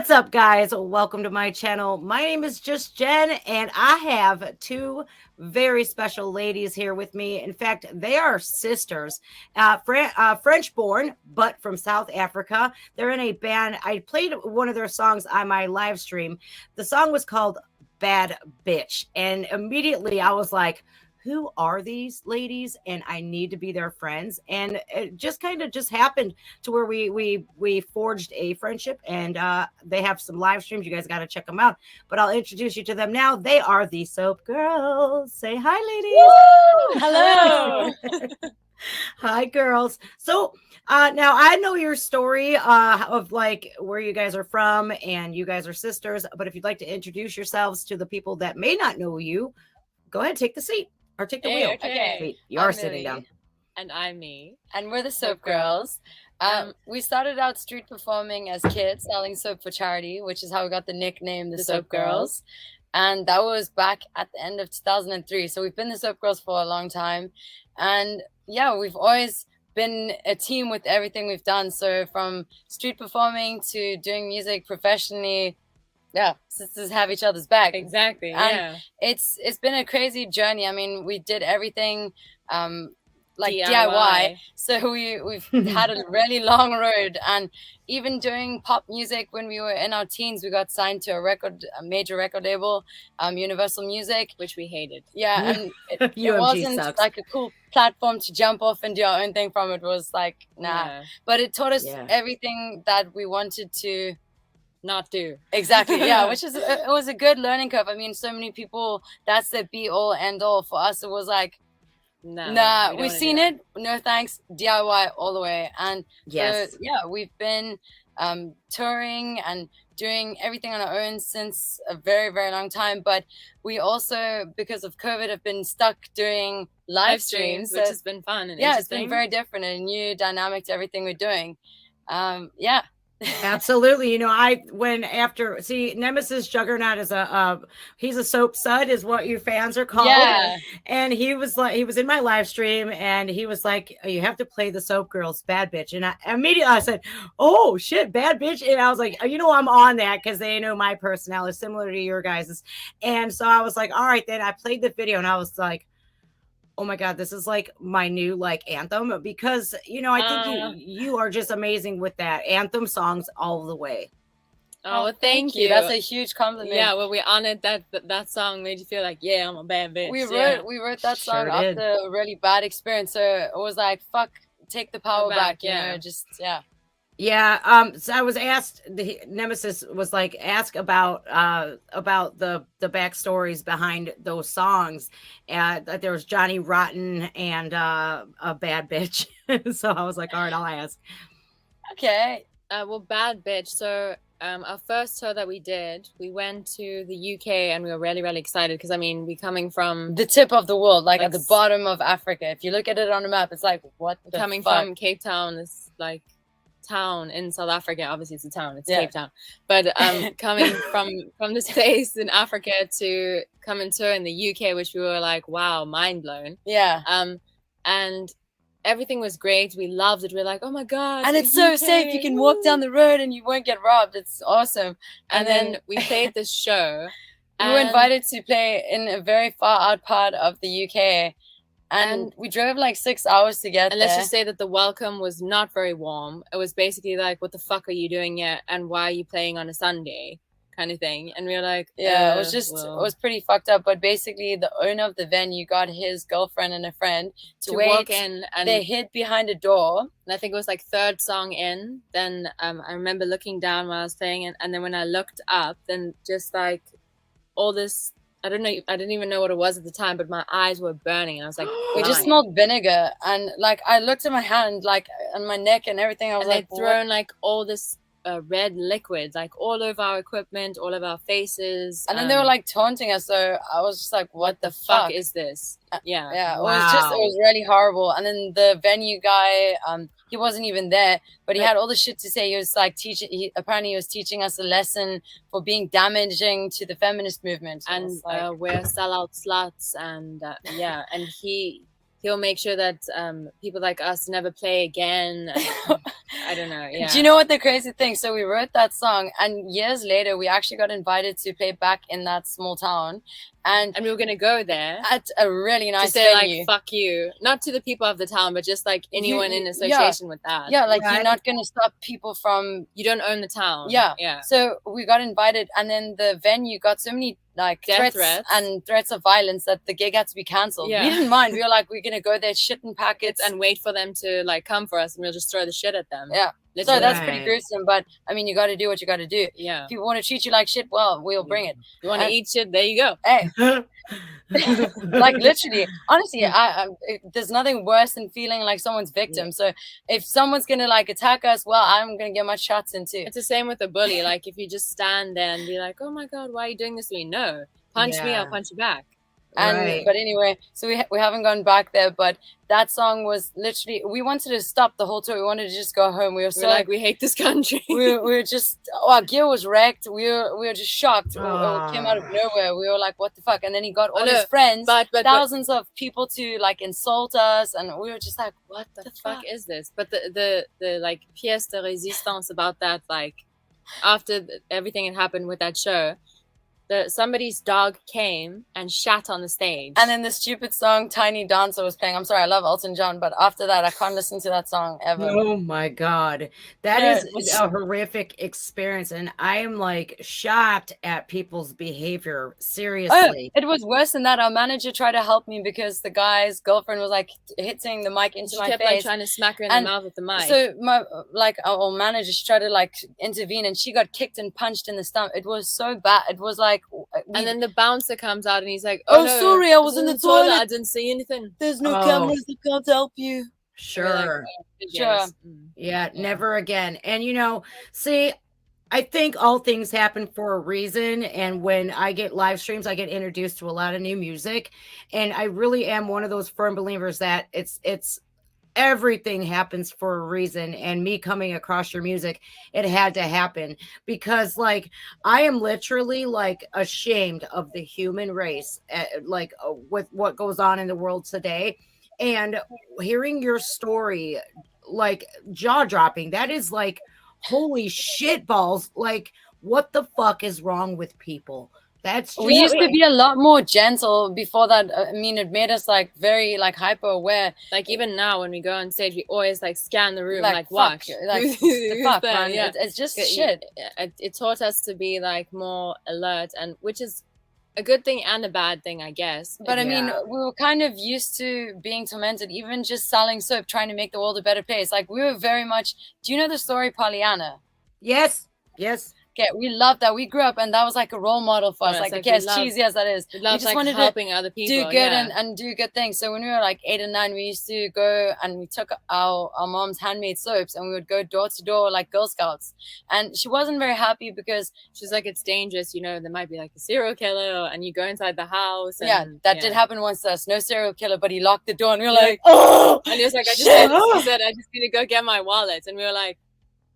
What's up, guys? Welcome to my channel. My name is Just Jen, and I have two very special ladies here with me. In fact, they are sisters, French-born, but from South Africa. They're in a band. I played one of their songs on my live stream. The song was called Bad Bitch, and immediately I was like, who are these ladies? And I need to be their friends. And it just kind of just happened to where we forged a friendship, and they have some live streams. You guys got to check them out. But I'll introduce you to them now. They are the Soap Girls. Say hi, ladies. Woo! Hello. Hi, girls. So now I know your story of like where you guys are from, and you guys are sisters. But if you'd like to introduce yourselves to the people that may not know you, go ahead, take the seat. Or take the wheel. Okay. Wait, you are sitting down. And I'm me. And we're the SoapGirls. We started out street performing as kids, selling soap for charity, which is how we got the nickname the SoapGirls. And that was back at the end of 2003. So we've been the SoapGirls for a long time. And yeah, we've always been a team with everything we've done. So from street performing to doing music professionally, yeah, sisters have each other's back. Exactly. And it's been a crazy journey. I mean, we did everything like DIY. So we've had a really long road. And even doing pop music when we were in our teens, we got signed to a major record label, Universal Music, which we hated. Yeah, and it wasn't sucks. like a cool platform to jump off and do our own thing from. It was like, nah. Yeah. But it taught us everything that we wanted to not do. Exactly. Yeah, which is it was a good learning curve. I mean, so many people, that's their be all end all. For us, it was like, nah, we've seen it, no thanks, DIY all the way. And so, yeah, we've been touring and doing everything on our own since a very, very long time. But we also, because of COVID, have been stuck doing live streams, which has been fun and it's been very different and a new dynamic to everything we're doing. Yeah. Absolutely. You know, Nemesis Juggernaut is he's a soap sud is what you fans are called. Yeah. And he was in my live stream, and he was like, you have to play the Soap Girls Bad Bitch. And I immediately said, oh shit, Bad Bitch. And I was like, you know, I'm on that because they know my personality similar to your guys's. And so I was like, all right, then I played the video, and I was like, oh my God, this is like my new like anthem, because, you know, I think you are just amazing with that anthem songs all the way. Oh, thank you. That's a huge compliment. Yeah, well, we honored that song made you feel like, yeah, I'm a bad bitch. We wrote that song after a really bad experience. So it was like, fuck, take the power back. You know, just, yeah. Yeah, so I was asked, Nemesis was like, ask about the backstories behind those songs. That there was Johnny Rotten and a Bad Bitch. So I was like, all right, I'll ask. Okay. Well, Bad Bitch. So our first tour that we did, we went to the UK, and we were really, really excited because, I mean, we're coming from the tip of the world, like at the bottom of Africa. If you look at it on a map, it's like, what the coming fuck? From Cape Town, is like town in South Africa. Obviously it's a town, it's Cape Town, but coming from this place in Africa to come and tour in the UK, which we were like, wow, mind blown. And everything was great, we loved it, we're like, oh my God, and it's so safe, you can walk down the road and you won't get robbed, it's awesome. And then we played this show. We were invited to play in a very far out part of the UK. And we drove like 6 hours to get there. And let's just say that the welcome was not very warm. It was basically like, what the fuck are you doing here? And why are you playing on a Sunday? Kind of thing. And we were like, yeah, it was just, it was pretty fucked up. But basically the owner of the venue got his girlfriend and a friend to walk in, and they hid behind a door. And I think it was like third song in. Then I remember looking down while I was playing it. And then when I looked up, then just like all this, I don't know, I didn't even know what it was at the time, but my eyes were burning, and I was like, we just smelled vinegar, and like I looked at my hand, like on my neck and everything. I was like, they'd thrown like all this red liquids like all over our equipment, all of our faces, and then they were like taunting us. So I was just like, what the fuck is this? Yeah, it was really horrible. And then the venue guy, he wasn't even there, but he had all the shit to say. He was like apparently he was teaching us a lesson for being damaging to the feminist movement, and we're sellout sluts, and and he'll make sure that people like us never play again. I don't know. Yeah. Do you know what the crazy thing? So we wrote that song, and years later, we actually got invited to play back in that small town, and we were gonna go there at a really nice to say venue. like "fuck you," not to the people of the town, but just like anyone in association with that. Yeah, like you're not gonna stop people from. You don't own the town. Yeah, yeah. So we got invited, and then the venue got so many like threats and threats of violence that the gig had to be cancelled. Yeah. We didn't mind. We were like, we're gonna go there, shit in packets, and wait for them to like come for us, and we'll just throw the shit at them. Yeah. So that's pretty gruesome, but I mean, you got to do what you got to do. Yeah. If people want to treat you like shit, well, we'll bring it. You want to eat shit? There you go. Hey, like literally, honestly, there's nothing worse than feeling like someone's victim. So if someone's gonna like attack us, well, I'm gonna get my shots in too. It's the same with a bully. Like if you just stand there and be like, "Oh my god, why are you doing this to me?" No, punch me, I'll punch you back. And but anyway, so we haven't gone back there, but that song was literally, we wanted to stop the whole tour. We wanted to just go home. We were so like, we hate this country. we were just, our gear was wrecked. We were just shocked. It came out of nowhere. We were like, what the fuck? And then he got all his friends, but thousands of people to like insult us, and we were just like, what the fuck is this? But the like pièce de résistance about that, like after everything had happened with that show, somebody's dog came and shat on the stage. And then the stupid song Tiny Dancer was playing. I'm sorry, I love Elton John, but after that, I can't listen to that song ever. Oh my God. That is a horrific experience. And I am like shocked at people's behavior. Seriously. It was worse than that. Our manager tried to help me because the guy's girlfriend was like hitting the mic into my face. Like trying to smack her in the mouth with the mic. So our manager, she tried to like intervene, and she got kicked and punched in the stomach. It was so bad. It was like, and then the bouncer comes out and he's like, oh no, sorry, I was in the toilet. I didn't see anything. There's no cameras that can't help you. Sure. Sure. Yeah, never again. And you know, see, I think all things happen for a reason. And when I get live streams, I get introduced to a lot of new music. And I really am one of those firm believers that it's everything happens for a reason. And me coming across your music, it had to happen, because like I am literally like ashamed of the human race, with what goes on in the world today. And hearing your story, like jaw dropping, that is like, holy shit balls. Like, what the fuck is wrong with people? We used to be a lot more gentle before that. I mean, it made us like very like hyper aware. Like even now when we go on stage, we always like scan the room, like watch, fuck. Like the fuck, man. Yeah. It's just shit. It taught us to be like more alert, and which is a good thing and a bad thing, I guess. But I mean, we were kind of used to being tormented, even just selling soap, trying to make the world a better place. Like we were very much. Do you know the story Pollyanna? Yes. Okay, we loved that. We grew up, and that was like a role model for us. Like, okay, as cheesy as that is, we just like wanted helping other people, do good and do good things. So when we were like 8 and 9, we used to go and we took our mom's handmade soaps, and we would go door to door like Girl Scouts. And she wasn't very happy because she's like, it's dangerous, you know. There might be like a serial killer, and you go inside the house. And, that did happen once to us. No serial killer, but he locked the door, and we were like, oh. And he was like, I just need to go get my wallet, and we were like.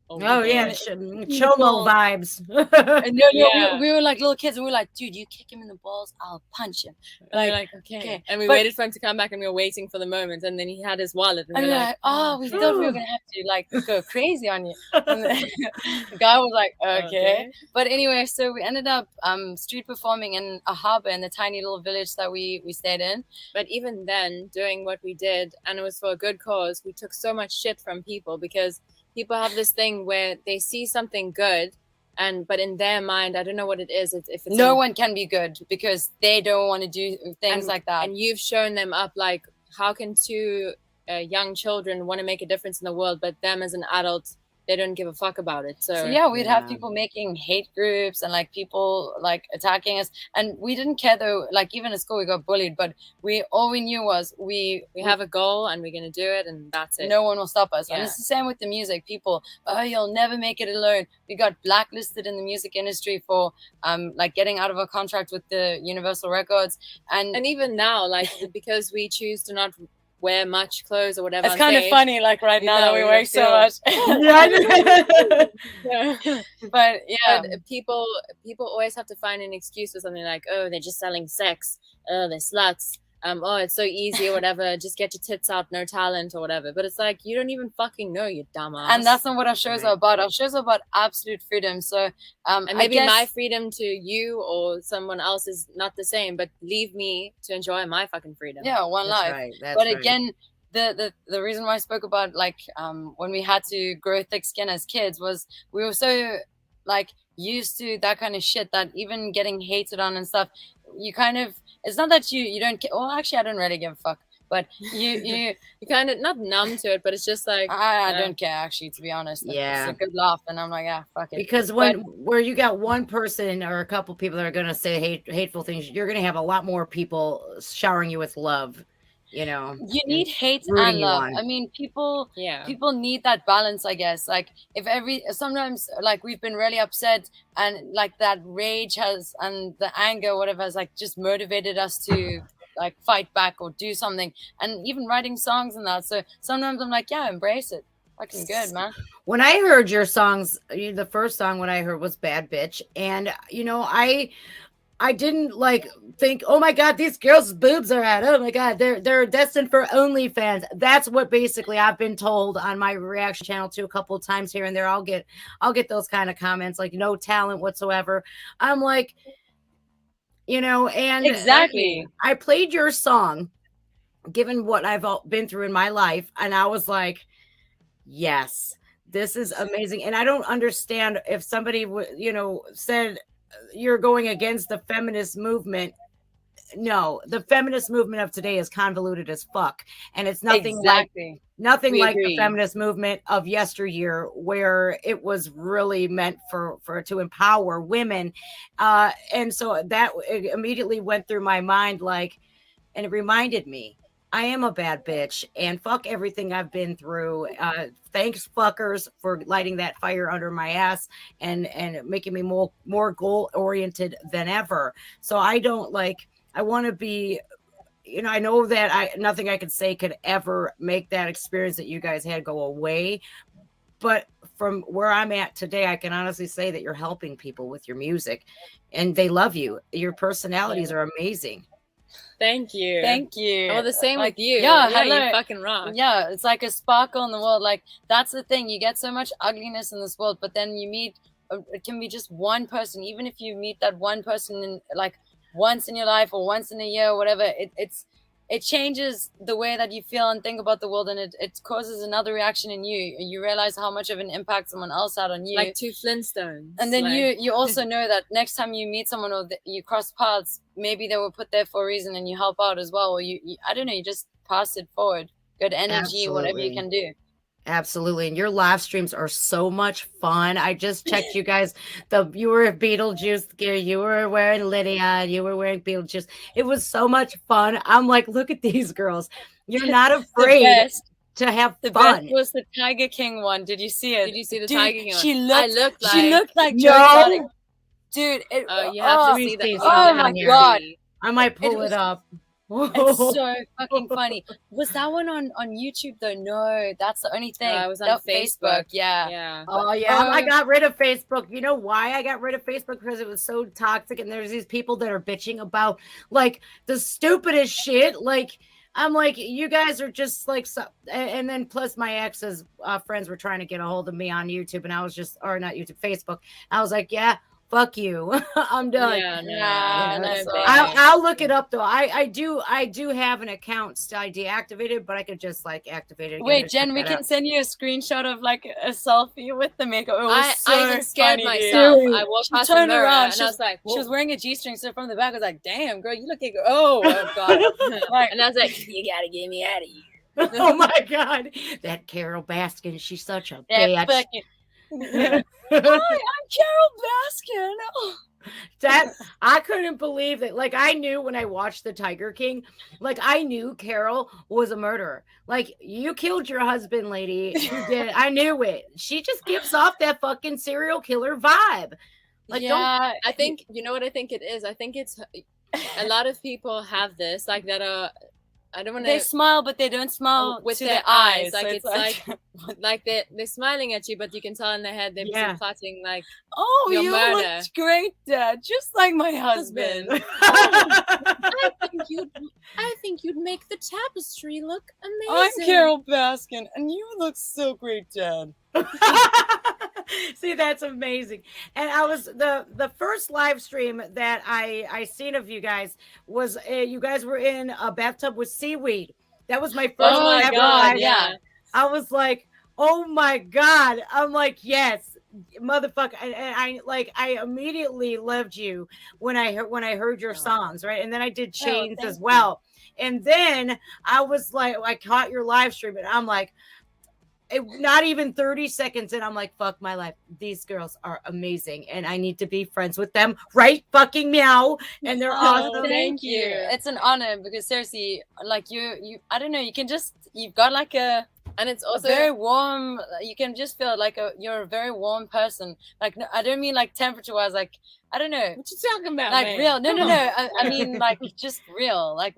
Oh yeah, Cholo vibes. We were like little kids, and we were like, dude, you kick him in the balls, I'll punch him. Like okay. And we waited for him to come back, and we were waiting for the moment, and then he had his wallet, and we were like, oh, we thought we were gonna have to like go crazy on you. And the guy was like, okay. But anyway, so we ended up street performing in a harbor in the tiny little village that we stayed in. But even then, doing what we did, and it was for a good cause, we took so much shit from people, because people have this thing where they see something good, but in their mind, I don't know what it is. If it's no one can be good because they don't want to do things like that. And you've shown them up, like, how can two young children want to make a difference in the world, but them as an adult, they don't give a fuck about it. So yeah, we'd have people making hate groups and like people like attacking us, and we didn't care though. Like even at school we got bullied, but all we knew was we have a goal and we're gonna do it, and that's it. No one will stop us. And it's the same with the music. People, you'll never make it alone. We got blacklisted in the music industry for like getting out of a contract with the Universal Records, and even now, like because we choose to not wear much clothes or whatever. It's kind of funny, like right now that we wear so much. But people always have to find an excuse for something, like, oh, they're just selling sex, oh, they're sluts, oh, it's so easy or whatever, just get your tits out, no talent or whatever. But it's like, you don't even fucking know, you dumbass. And that's not what our shows are about. Our shows are about absolute freedom. So and maybe my freedom to you or someone else is not the same, but leave me to enjoy my fucking freedom. Yeah, one life. Right. That's but right. Again, the reason why I spoke about like when we had to grow thick skin as kids was we were so like used to that kind of shit that even getting hated on and stuff, you kind of, it's not that you don't well, actually I don't really give a fuck, but you kind of not numb to it, but it's just like I don't care, actually, to be honest. Yeah, it's a good laugh, and I'm like, yeah, fuck it. Because where you got one person or a couple people that are going to say hateful things, you're going to have a lot more people showering you with love. You know, you need hate and love. I mean, people need that balance, I guess. Like sometimes like we've been really upset, and like that rage has, and the anger, whatever, has like just motivated us to like fight back or do something, and even writing songs and that. So sometimes I'm like, yeah, embrace it. Fucking good, man. When I heard your songs, the first song when I heard was Bad Bitch, and you know, I didn't like think, oh my God, these girls' boobs are out. Oh my God, they're destined for OnlyFans. That's what basically I've been told on my reaction channel too a couple of times here and there. I'll get those kind of comments like no talent whatsoever. I'm like, you know, and exactly. I played your song, given what I've been through in my life, and I was like, yes, this is amazing. And I don't understand if somebody said you're going against the feminist movement. No, the feminist movement of today is convoluted as fuck, and it's nothing like the feminist movement of yesteryear, where it was really meant for to empower women. And so that immediately went through my mind, like, and it reminded me, I am a bad bitch, and fuck everything I've been through. Thanks, fuckers, for lighting that fire under my ass and making me more goal oriented than ever. So I want to be, you know, I know that nothing I could say could ever make that experience that you guys had go away. But from where I'm at today, I can honestly say that you're helping people with your music, and they love you. Your personalities are amazing. Thank you. Well, the same with you. Yeah, you fucking rock. Yeah, it's like a sparkle in the world. Like, that's the thing. You get so much ugliness in this world, but then you meet, it can be just one person. Even if you meet that one person in like once in your life or once in a year or whatever, it changes the way that you feel and think about the world, and it causes another reaction in you. You realize how much of an impact someone else had on you. Like two Flintstones. And then you also know that next time you meet someone or you cross paths, maybe they were put there for a reason, and you help out as well. Or you I don't know, you just pass it forward. Good energy, absolutely. Whatever you can do. Absolutely. And your live streams are so much fun. I just checked you guys. You were Beetlejuice gear. You were wearing Lydia. You were wearing Beetlejuice. It was so much fun. I'm like, look at these girls. You're not afraid to have fun. The best was the Tiger King one. Did you see it? Did you see the Tiger King one? She looked like no. Dude. You have to see that. Oh my God. I might pull it up. It's so fucking funny. Was that one on YouTube though? No, that's the only thing. It was on Facebook. Yeah. Oh yeah. I got rid of Facebook. You know why I got rid of Facebook? Because it was so toxic, and there's these people that are bitching about like the stupidest shit. Like, I'm like, you guys are just like, so, and then plus my ex's friends were trying to get a hold of me on YouTube, and I was just, or not YouTube, Facebook. I was like, yeah. Fuck you. I'm done. I'll look it up though. I do have an account still. I deactivated, but I could just like activate it again. Wait, Jen, we can send you a screenshot of like a selfie with the makeup. It was I even scared myself. I walked past the mirror around, and I was like, whoa. She was wearing a G-string, so from the back I was like, damn girl, you look like oh God. And I was like, you gotta get me out of here. Oh my God. That Carol Baskin, she's such a bitch. Hi, I'm Carol Baskin. That I couldn't believe that. Like, I knew when I watched the Tiger King, like I knew Carol was a murderer. Like, you killed your husband, lady. You did. I knew it. She just gives off that fucking serial killer vibe. Like, I think, you know what I think it is? I think it's a lot of people have this, like, that are I don't want They to smile, but they don't smile with to their eyes. Like So it's like they're smiling at you, but you can tell in their head they're busy plotting like oh, your you murder. look great, Dad, just like my husband. I think you'd make the tapestry look amazing. I'm Carol Baskin, and you look so great, Dad. See, that's amazing. And I was the first live stream that I seen of you guys was you guys were in a bathtub with seaweed. That was my first ever live. Yeah. I was like, oh my God. I'm like, yes, motherfucker. And I immediately loved you when I heard your songs, right? And then I did Chains as well. And then I was like, I caught your live stream and I'm like, not even 30 seconds in, I'm like, fuck my life. These girls are amazing and I need to be friends with them. Right? Fucking meow. And they're awesome. Thank you. It's an honor because seriously, like you I don't know, you've got like and it's also very warm. You can just feel like you're a very warm person. Like, no, I don't mean like temperature wise, like, I don't know. What you talking about, like man? real. No. I mean like just real. Like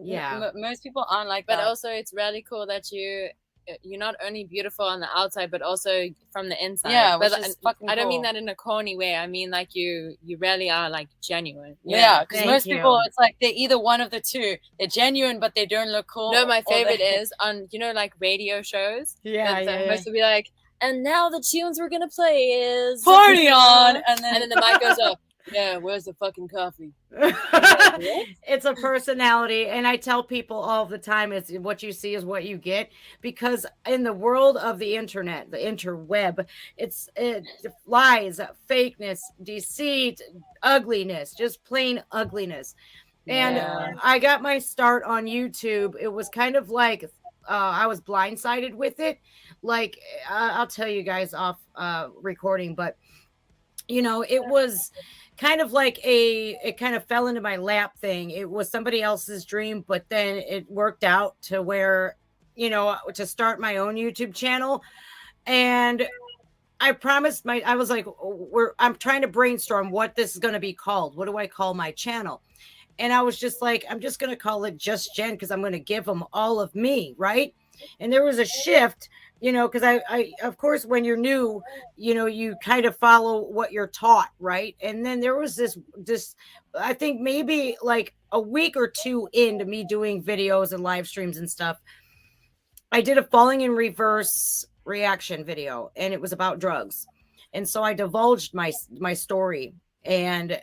most people aren't like that. But that. also it's really cool that you're not only beautiful on the outside, but also from the inside. Yeah, but which is fucking I don't cool. mean that in a corny way. I mean like you really are like genuine. Yeah, because most people, it's like they're either one of the two. They're genuine, but they don't look cool. No, my favorite is on like radio shows. Most will be like, and now the tunes we're gonna play is Party On, and then the mic goes up. Yeah, where's the fucking coffee? It's a personality, and I tell people all the time, it's what you see is what you get, because in the world of the internet, the interweb, it's lies, fakeness, deceit, ugliness, just plain ugliness. And I got my start on YouTube. It was kind of like I was blindsided with it. Like I'll tell you guys off recording, but it was kind of like it kind of fell into my lap thing. It was somebody else's dream, but then it worked out to where, to start my own YouTube channel. And I promised I was like, I'm trying to brainstorm what this is going to be called. What do I call my channel? And I was just like, I'm just going to call it Just Jen, because I'm going to give them all of me. Right. And there was a shift, because I, of course, when you're new, you kind of follow what you're taught. Right. And then there was this, I think maybe like a week or two into me doing videos and live streams and stuff, I did a falling in reverse reaction video, and it was about drugs. And so I divulged my story, and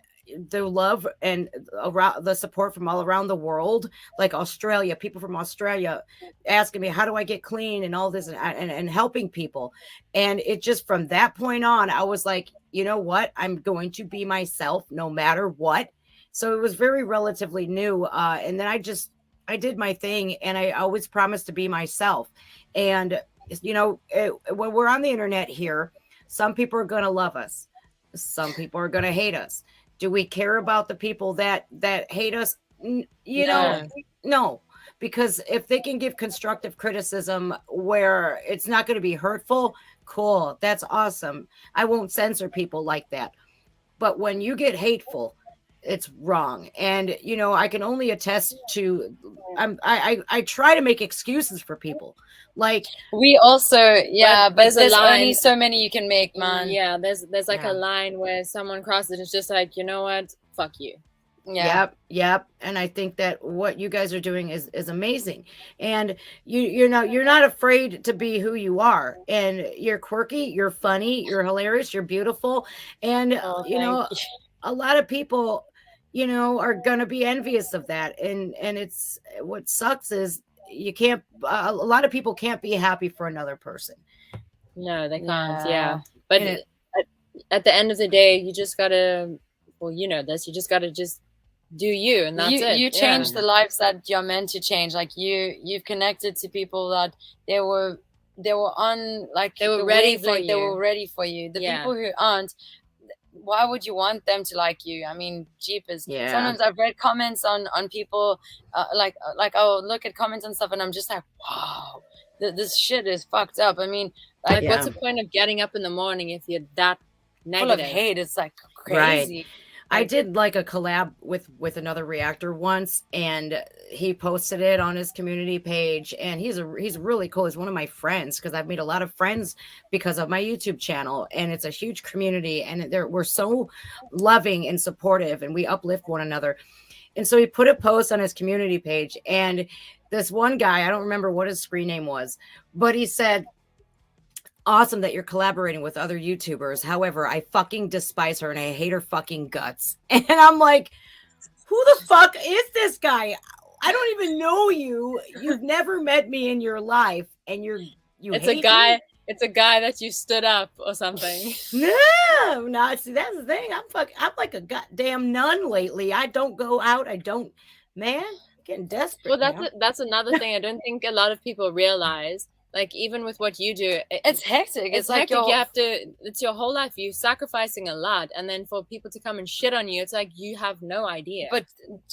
the love and around the support from all around the world, like Australia, people from Australia asking me, how do I get clean and all this, and helping people. And it just, from that point on, I was like, you know what? I'm going to be myself no matter what. So it was very relatively new. And then I did my thing, and I always promised to be myself. And, when we're on the internet here, some people are going to love us. Some people are going to hate us. Do we care about the people that hate us? No, because if they can give constructive criticism where it's not going to be hurtful, cool. That's awesome. I won't censor people like that. But when you get hateful, it's wrong. And, I can only attest to, I try to make excuses for people. Like we also, but there's only so many you can make, man. Yeah, there's like a line where someone crosses and it's just like, you know what? Fuck you. Yeah. Yep. And I think that what you guys are doing is amazing. And you're not afraid to be who you are. And you're quirky, you're funny, you're hilarious, you're beautiful. And a lot of people, are going to be envious of that. And it's, what sucks is you can't, a lot of people can't be happy for another person. No, they can't. Yeah. But at the end of the day, you just gotta, you just gotta just do you, and that's it. You change the lives that you're meant to change. Like you've connected to people that they were on, like they were ready for you. They were ready for you. The people who aren't, why would you want them to like you? I mean, jeepers. Yeah. Sometimes I've read comments on people, like I'll look at comments and stuff, and I'm just like, wow, this shit is fucked up. I mean, like, what's the point of getting up in the morning if you're that negative? Full of hate. It's like crazy. Right. I did like a collab with another reactor once, and he posted it on his community page, and he's really cool. He's one of my friends because I've made a lot of friends because of my YouTube channel, and it's a huge community, and we're so loving and supportive, and we uplift one another. And so he put a post on his community page, and this one guy, I don't remember what his screen name was, but he said, awesome that you're collaborating with other YouTubers. However, I fucking despise her and I hate her fucking guts. And I'm like, who the fuck is this guy? I don't even know you. You've never met me in your life, and it's a guy. Me? It's a guy that you stood up or something. No, see, that's the thing. I'm like a goddamn nun lately. I don't go out. Man, I'm getting desperate. Well, that's another thing I don't think a lot of people realize. Like, even with what you do, it's hectic. It's like hectic. You have to, it's your whole life. You're sacrificing a lot. And then for people to come and shit on you, it's like, you have no idea. But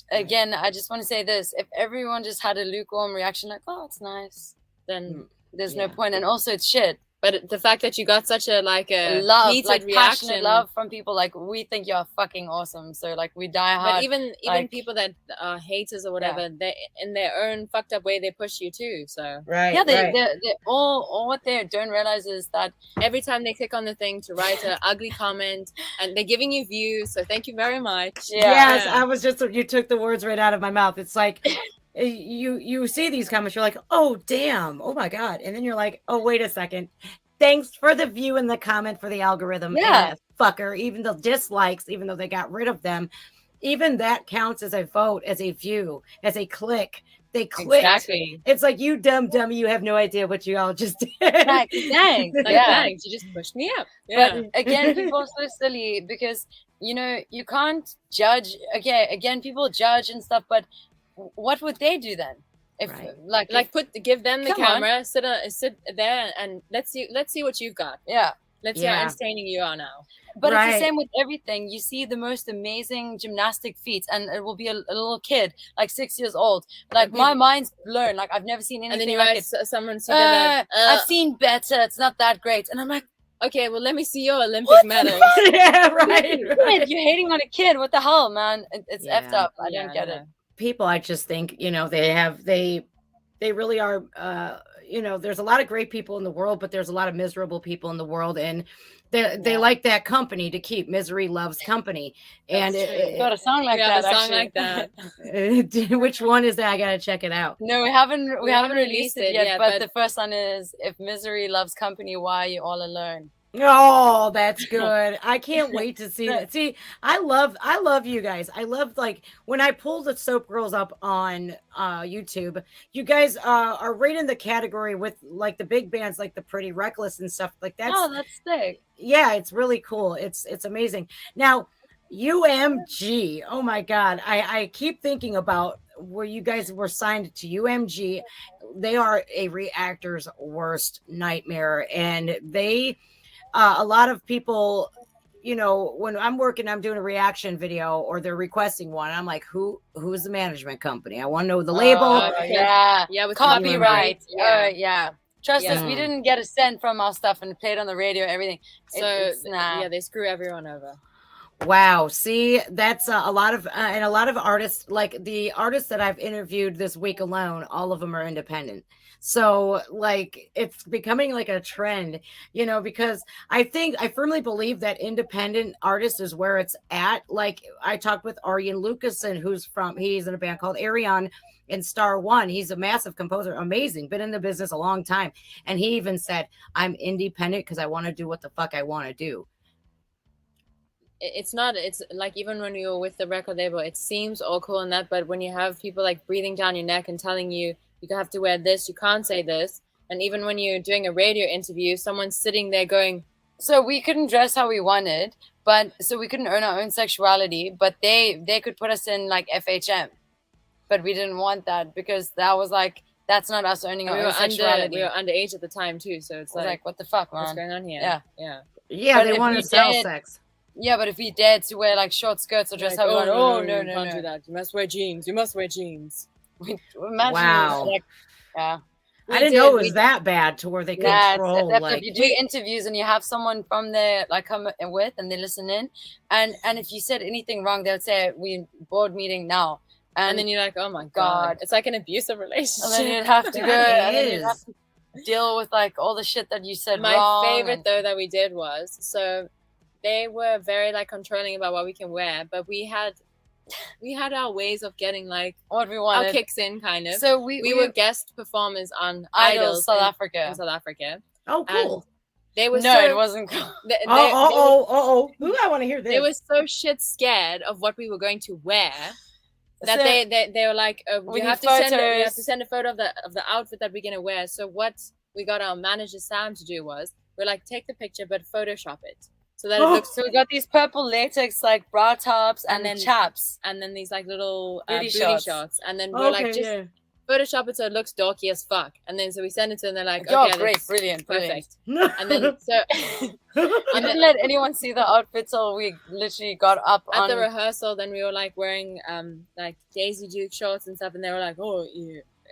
again, I just want to say this. If everyone just had a lukewarm reaction, like, oh, it's nice, then there's no point. And also it's shit. But the fact that you got such a love, heated like reaction, passionate love from people, like, we think you're fucking awesome. So like, we die hard. But even people that are haters or whatever, they in their own fucked up way, they push you too. So they're all what they don't realize is that every time they click on the thing to write an ugly comment, and they're giving you views. So thank you very much. Yes, I was you took the words right out of my mouth. It's like, you see these comments, you're like, oh damn, oh my god, and then you're like, oh wait a second, thanks for the view and the comment for the algorithm. Fucker. Even the dislikes, even though they got rid of them, even that counts as a vote, as a view, as a click. They clicked. Exactly. It's like, you dumb dummy, you have no idea what you all just did. Thanks. Thanks, you just pushed me up. But again, people are so silly because you can't judge. Okay, again, people judge and stuff, but what would they do then? If give them the camera, sit there, and let's see what you've got. Let's see how entertaining you are now. But it's the same with everything. You see the most amazing gymnastic feats, and it will be a little kid, like 6 years old. Like, my mind's blown. Like, I've never seen anything. And then you like write someone that I've seen better. It's not that great. And I'm like, okay, well, let me see your Olympic medal. Right. You're hating on a kid. What the hell, man? It's effed up. I don't get it. People, I just think, they really are, there's a lot of great people in the world, but there's a lot of miserable people in the world, and they like that company to keep. Misery loves company. And it got a song like that. A song like that. Which one is that? I gotta check it out. No, we haven't released it yet, but the first one is, if misery loves company, why are you all alone? Oh, that's good. I can't wait to see that. See, I love you guys. I love, like, when I pull the Soap Girls up on YouTube, you guys are right in the category with, like, the big bands, like the Pretty Reckless and stuff like that. Oh, that's sick. Yeah, it's really cool. It's amazing. Now, UMG. Oh my God. I keep thinking about where you guys were signed to UMG. They are a reactor's worst nightmare, and they a lot of people, when I'm working, I'm doing a reaction video or they're requesting one, I'm like, who's the management company? I want to know the label. With copyright. Trust us, we didn't get a cent from our stuff, and played on the radio, everything. So they screw everyone over. Wow. See, that's a lot of artists, like the artists that I've interviewed this week alone, all of them are independent. So, like, it's becoming like a trend, because I firmly believe that independent artist is where it's at. Like, I talked with Arjen Lucassen, he's in a band called Arion in Star One. He's a massive composer, amazing, been in the business a long time. And he even said, I'm independent because I want to do what the fuck I want to do. It's like, even when you're with the record label, it seems all cool and that, but when you have people like breathing down your neck and telling you have to wear this, you can't say this, and even when you're doing a radio interview, someone's sitting there going, so we couldn't dress how we wanted, so we couldn't own our own sexuality, but they could put us in like FHM, but we didn't want that because that was like, that's not us owning our own sexuality. We were underage at the time too, so it's like, what the fuck, man? What's going on here? Yeah, they want to sell sex. Yeah, but if we dared to wear like short skirts or dress how we want, no, you can't do that. You must wear jeans. You must wear jeans. Imagine, wow. I didn't know it was that bad to where they could troll. Like, if you do interviews and you have someone from there like come with and they listen in, and if you said anything wrong, they would say, "We board meeting now." And then you're like, oh my God. It's like an abusive relationship. And then you'd have to go and then you'd have to deal with like all the shit that you said wrong. My favorite though that we did was, so they were very like controlling about what we can wear, but we had our ways of getting like what we wanted, our kicks in kind of. So we were guest performers on Idols South Africa. Oh, cool. And they were it wasn't cool. Ooh, I want to hear this. They were so shit scared of what we were going to wear that they were like, we have to send a photo of the outfit that we're gonna wear. So what we got our manager Sam to do was, we're like, take the picture but Photoshop it so that it looks. So we got these purple latex like bra tops and then chaps and then these like little booty shots, and then we're like, just Photoshop it so it looks dorky as fuck. And then so we send it to them, and they're like, okay, great, brilliant, perfect. And then so I didn't let anyone see the outfit till we literally got up at the rehearsal. Then we were like wearing like Daisy Duke shorts and stuff, and they were like, oh,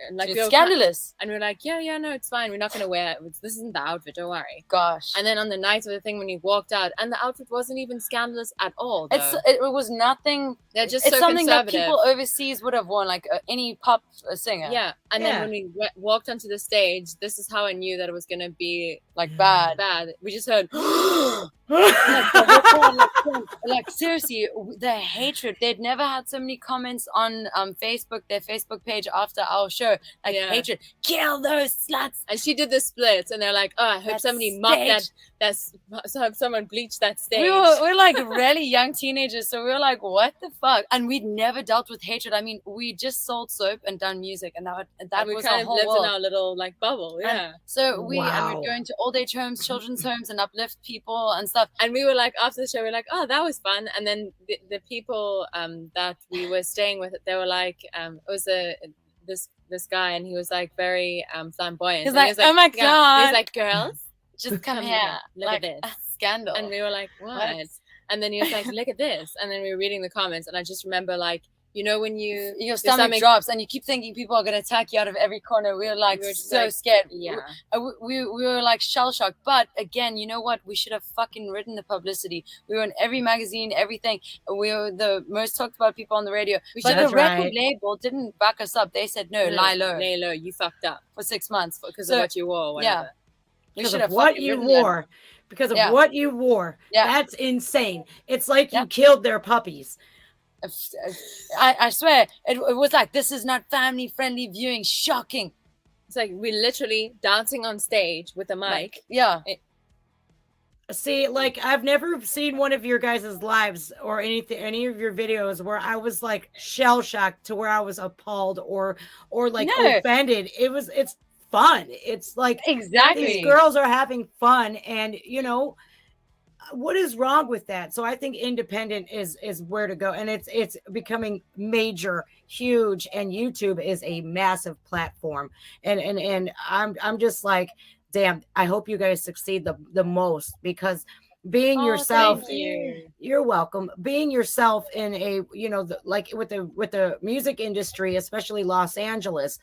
and like it's scandalous. And we're like, yeah, no, it's fine. We're not gonna wear it. This isn't the outfit. Don't worry. Gosh. And then on the night of the thing, when you walked out, and the outfit wasn't even scandalous at all. Though. It was nothing. They're just it's so something that conservative. people overseas would have worn, like any pop singer. Yeah. And then when we walked onto the stage, this is how I knew that it was gonna be like bad. We just heard. like seriously, the hatred. They'd never had so many comments on Facebook, their Facebook page after our show, like hatred, kill those sluts. And she did the splits, and they're like, oh, I hope somebody mocked that. So I hope someone bleached that stage. We were like really young teenagers, so we were like, what the fuck? And we'd never dealt with hatred. I mean, we just sold soap and done music, and that we was kind our of whole lived world. in our little like bubble. Yeah. And so we would go into old age homes, children's homes, and uplift people and stuff. And we were like, after the show, we were like, oh, that was fun. And then the people that we were staying with, they were like, it was this guy, and he was like very flamboyant. He's like, oh my God. He's like, girls, just come here. Look at this. Scandal. And we were like, what? And then he was like, look at this. And then we were reading the comments, and I just remember like, you know, when your stomach drops and you keep thinking people are going to attack you out of every corner. We were like so scared. Yeah. We were like shell shocked. But again, you know what? We should have fucking written the publicity. We were in every magazine, everything. We were the most talked about people on the radio. But the record label didn't back us up. They said, no, lie low. Lay low. You fucked up. For 6 months. Because of what you wore or whatever. Yeah. Because of what you wore. Because of what you wore. Yeah. That's insane. It's like you killed their puppies. I swear it was like, this is not family friendly viewing. Shocking. It's like we literally dancing on stage with a mic. See, like I've never seen one of your guys' lives or any of your videos where I was like shell shocked to where I was appalled or like offended. It's fun. It's like exactly these girls are having fun, and you know what is wrong with that? So I think independent is where to go, and it's becoming major, huge, and YouTube is a massive platform, and I'm just like, damn, I hope you guys succeed the most, because being yourself, you're welcome. Being yourself in a, you know, like with the music industry, especially Los Angeles,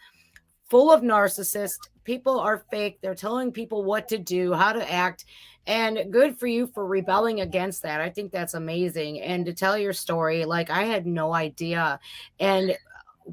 full of narcissists. People are fake. They're telling people what to do, how to act. And good for you for rebelling against that. I think that's amazing. And to tell your story, like I had no idea. And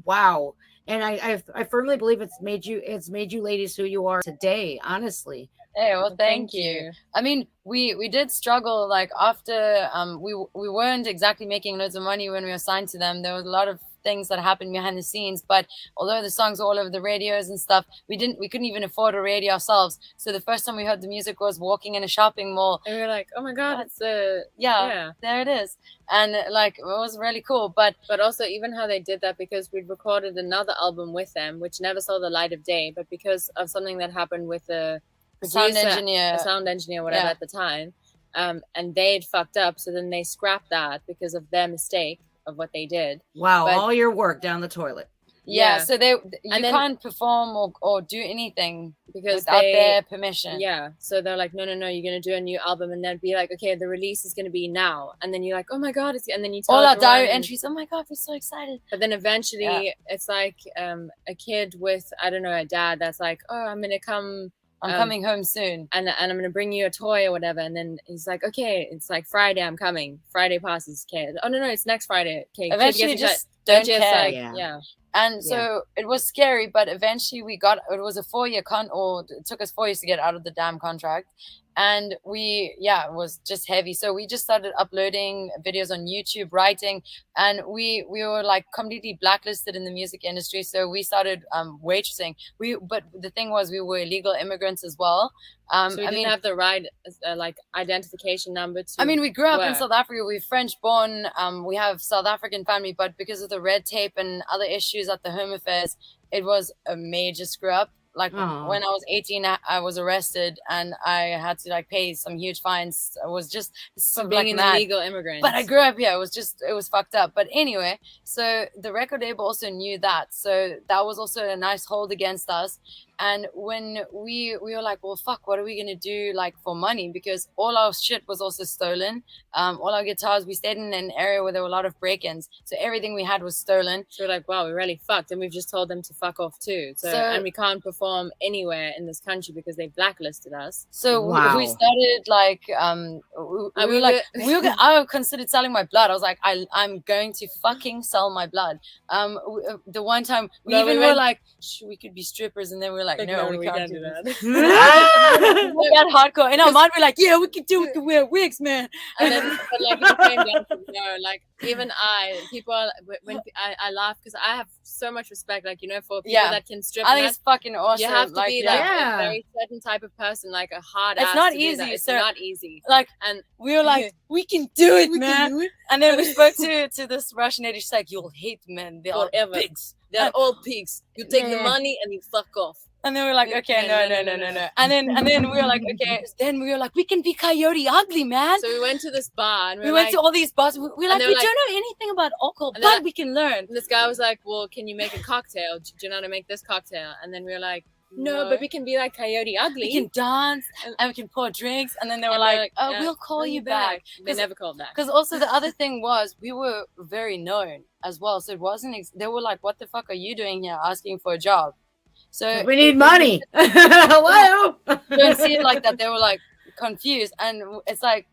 wow. And I firmly believe it's made you ladies who you are today, honestly. Hey, well, thank you. I mean, we did struggle, like after we weren't exactly making loads of money when we were signed to them. There was a lot of things that happened behind the scenes, but although the songs were all over the radios and stuff, we couldn't even afford a radio ourselves. So the first time we heard the music was walking in a shopping mall, and we were like, oh my God, it's there it is. And like it was really cool. But also even how they did that, because we'd recorded another album with them which never saw the light of day, but because of something that happened with the sound engineer, whatever at the time, and they'd fucked up, so then they scrapped that because of their mistake of what they did. Wow, all your work down the toilet. Yeah, so you And then- can't perform or do anything because without their permission. Yeah, so they're like, no, you're gonna do a new album, and then be like, okay, the release is gonna be now, and then you're like, oh my god, and then you tell all our everyone, diary entries. Oh my god, we're so excited! But then eventually, it's like a kid with, I don't know, a dad that's like, oh, I'm gonna come. I'm coming home soon, and I'm gonna bring you a toy or whatever. And then he's like, okay, it's like Friday, I'm coming. Friday passes, okay. Oh no, it's next Friday. Okay. Eventually, just don't care. Like, yeah. And so it was scary, but eventually it was a 4-year it took us 4 years to get out of the damn contract. And it was just heavy. So we just started uploading videos on YouTube, writing, and we were like completely blacklisted in the music industry. So we started waitressing. But the thing was, we were illegal immigrants as well. So we didn't have the right like identification number to. I mean, we grew up in South Africa. We're French born. We have South African family, but because of the red tape and other issues at the Home Affairs, it was a major screw up. Like when I was 18, I was arrested and I had to like pay some huge fines. I was just for being an illegal immigrant. But I grew up here. It was fucked up. But anyway, so the record label also knew that. So that was also a nice hold against us. And when we were like, well, fuck, what are we going to do like for money? Because all our shit was also stolen. All our guitars, we stayed in an area where there were a lot of break-ins. So everything we had was stolen. So we're like, wow, we're really fucked. And we've just told them to fuck off too. So and we can't perform anywhere in this country because they blacklisted us. So we started like, I considered selling my blood. I was like, I'm going to fucking sell my blood. The one time we were like, we could be strippers. And then we were like, no, we can't do that. That hardcore. In our mind, we're like, yeah, we can wear wigs, man. And then, but like, it came down to like, even when I laugh because I have so much respect, like, you know, for people that can strip. I think it's fucking awesome. You have to be like a very certain type of person, like a hard ass. It's not easy. It's not easy. Like, and we were like, we can do it, man. And then we spoke to this Russian lady. She's like, you'll hate men. They're all pigs. They're all pigs. You take the money and you fuck off. And then we were like, okay, no. And then we were like, okay. Then we were like, we can be Coyote Ugly, man. So we went to this bar. And we went to all these bars. We were like, we don't know anything about alcohol, but we can learn. And this guy was like, well, can you make a cocktail? Do you know how to make this cocktail? And then we were like, no, but we can be like Coyote Ugly. We can dance and we can pour drinks. And then they were like, oh, we'll call you back. They never called back. Because also the other thing was we were very known as well. So it wasn't, they were like, what the fuck are you doing here asking for a job? So we need money. Hello. Don't see it like that. They were like confused. And it's like,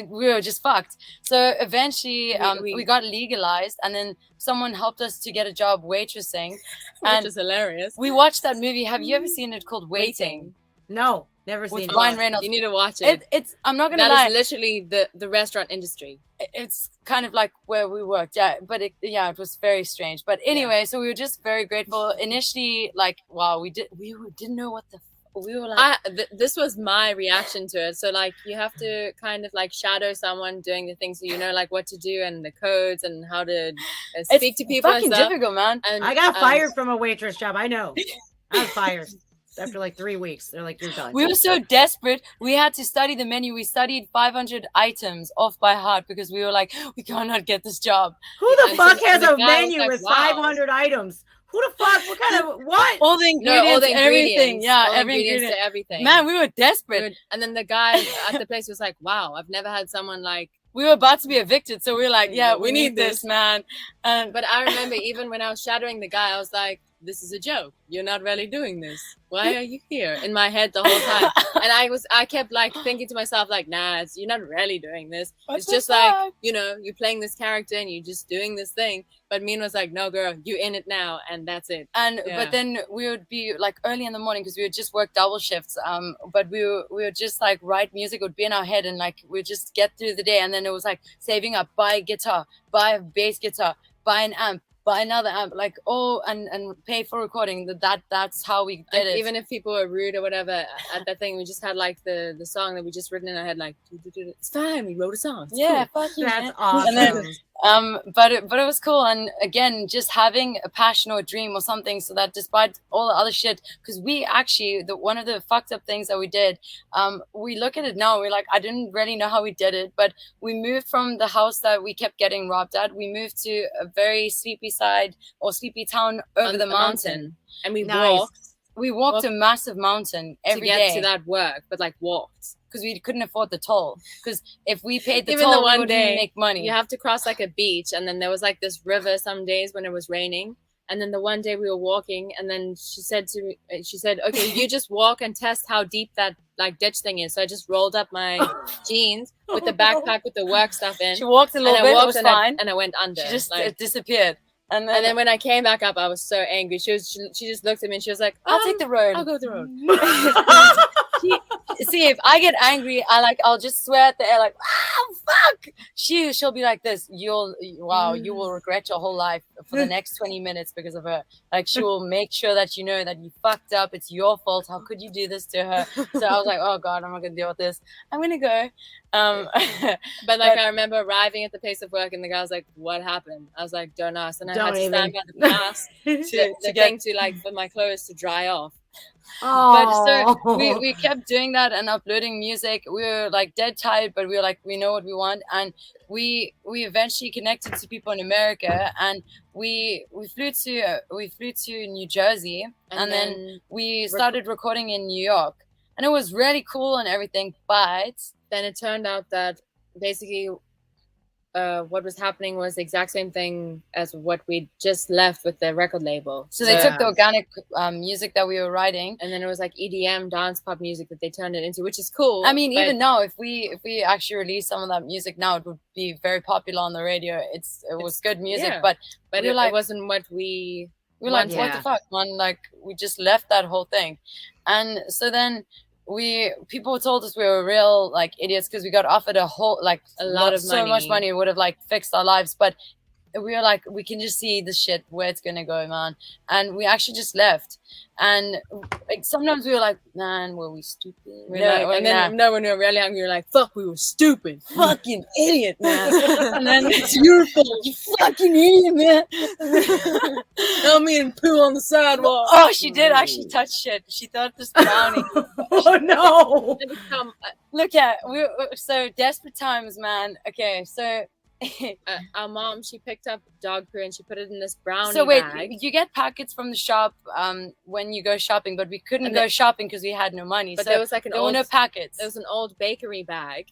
we were just fucked. So eventually we got legalized, and then someone helped us to get a job waitressing, which is hilarious. We watched that movie. Have you ever seen it called Waiting? No, never seen it. Ryan Reynolds. You need to watch it. It's I'm not gonna lie. That is literally the restaurant industry. It's kind of like where we worked, but it was very strange. But anyway, so we were just very grateful. Initially, like, wow, we didn't know what the. We were like, this was my reaction to it. So like, you have to kind of like shadow someone doing the things, so you know, like what to do and the codes and how to speak to people. It's fucking difficult, man. And I got fired from a waitress job. I know. I was fired after like 3 weeks. They're like, you're done. We were so desperate. We had to study the menu. We studied 500 items off by heart because we were like, we cannot get this job. Who the fuck has a menu with 500 items? Who the fuck? What kind of what? All the ingredients, everything. Yeah, every ingredient to everything. Man, we were desperate. And then the guy at the place was like, "Wow, I've never had someone like." We were about to be evicted, so we were like, "Yeah, we need this, man." But I remember even when I was shadowing the guy, I was like, "This is a joke. You're not really doing this. Why are you here?" In my head the whole time, and I kept like thinking to myself, like, "Nah, you're not really doing this. It's just like, you know, you're playing this character and you're just doing this thing." But Mean was like, "No, girl, you in it now, and that's it." And but then we would be like early in the morning because we would just work double shifts. But we would just like write music would be in our head, and like we'd just get through the day. And then it was like saving up, buy a guitar, buy a bass guitar, buy an amp, buy another amp, like and pay for recording. That's how we did it. Even if people were rude or whatever at that thing, we just had like the song that we just written in our head, like, it's fine, we wrote a song. Yeah, fuck you. That's awesome. But it was cool. And again, just having a passion or a dream or something, so that despite all the other shit, because we actually, one of the fucked up things that we did, we look at it now, we're like, I didn't really know how we did it, but we moved from the house that we kept getting robbed at. We moved to a very sleepy side or sleepy town over the mountain. And we Nice. walked a massive mountain every day to get to that work, but like walked. because we couldn't afford the toll. Because if we paid the Even toll, the we one wouldn't day, make money. You have to cross like a beach, and then there was like this river some days when it was raining. And then the one day we were walking, and then she said, okay, you just walk and test how deep that like ditch thing is. So I just rolled up my jeans with the backpack with the work stuff in. She walked a little bit, it was fine. And I went under. She just like, disappeared. And then when I came back up, I was so angry. She just looked at me and she was like, I'll take the road. I'll go the road. See, if I get angry, I'll just swear at the air like, fuck. She'll be like this. You will regret your whole life for the next 20 minutes because of her. Like, she will make sure that you know that you fucked up. It's your fault. How could you do this to her? So I was like, oh God, I'm not gonna deal with this. I'm gonna go. But I remember arriving at the place of work, and the guy was like, "What happened?" I was like, "Don't ask." And I had to stand by the pass for my clothes to dry off. Oh. But so we kept doing that and uploading music. We were like dead tired, but we were like, we know what we want, and we eventually connected to people in America, and we flew to New Jersey, and then we started recording in New York, and it was really cool and everything. But then it turned out that basically what was happening was the exact same thing as what we just left with the record label. So they took the organic music that we were writing, and then it was like EDM dance pop music that they turned it into, which is cool. I mean, even now, if we actually release some of that music now, it would be very popular on the radio. It was good music, yeah. but it wasn't what we were like, what the fuck, man? Like, we just left that whole thing. And so then people told us we were real like idiots because we got offered a lot of so much money. It would have like fixed our lives, but we were like, we can just see the shit where it's gonna go, man. And we actually just left. And like sometimes we were like, man, were we stupid? When we were really hungry, we were like, fuck, we were stupid. Fucking idiot, man. And then it's your fault. You fucking idiot, man. Help me and poo on the sidewalk. Oh, she did actually touch shit. She thought this brownie. Oh no. Look at, we were so desperate times, man. Okay, so our mom, she picked up dog poo and she put it in this brownie so wait, bag. You get packets from the shop when you go shopping, but we couldn't go shopping because we had no money. But so there was like there were no packets. There was an old bakery bag,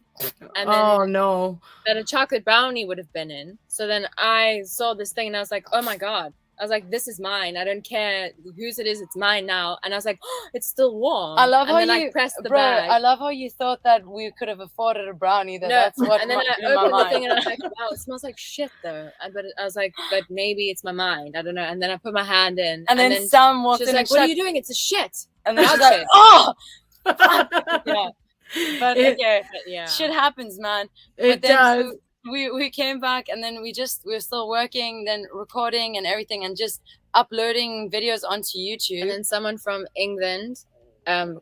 and then that a chocolate brownie would have been in. So then I saw this thing and I was like, oh my God. I was like, this is mine. I don't care whose it is. It's mine now. And I was like, oh, it's still warm. I love how I pressed the bag. I love how you thought that we could have afforded a brownie. That's what. And then I opened the thing and I was like, wow, it smells like shit though. But I was like, but maybe it's my mind. I don't know. And then I put my hand in. And then Sam walked in. She's like, what are you doing? It's a shit. And then she's like, oh. Yeah. But shit happens, man. It does. We came back, and then we were still working, then recording and everything, and just uploading videos onto YouTube. And then someone from England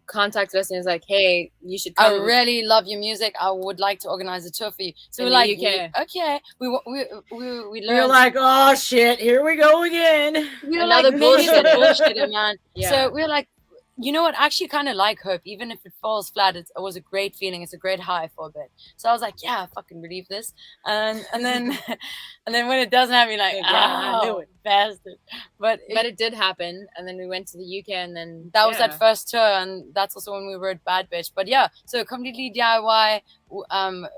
contacted us and was like, hey, you should come. I really love your music. I would like to organize a tour for you. So we're like, okay. We learned. We're like, oh shit, here we go again. We were like, bullshit, man. Yeah. So we were like, you know what? I actually kind of like hope, even if it falls flat. It was a great feeling. It's a great high for a bit. So I was like, yeah, I fucking believe this. And then when it doesn't happen, you're like, I knew it, bastard. But it did happen. And then we went to the UK, and then that was that first tour, and that's also when we wrote Bad Bitch. But yeah, so completely DIY.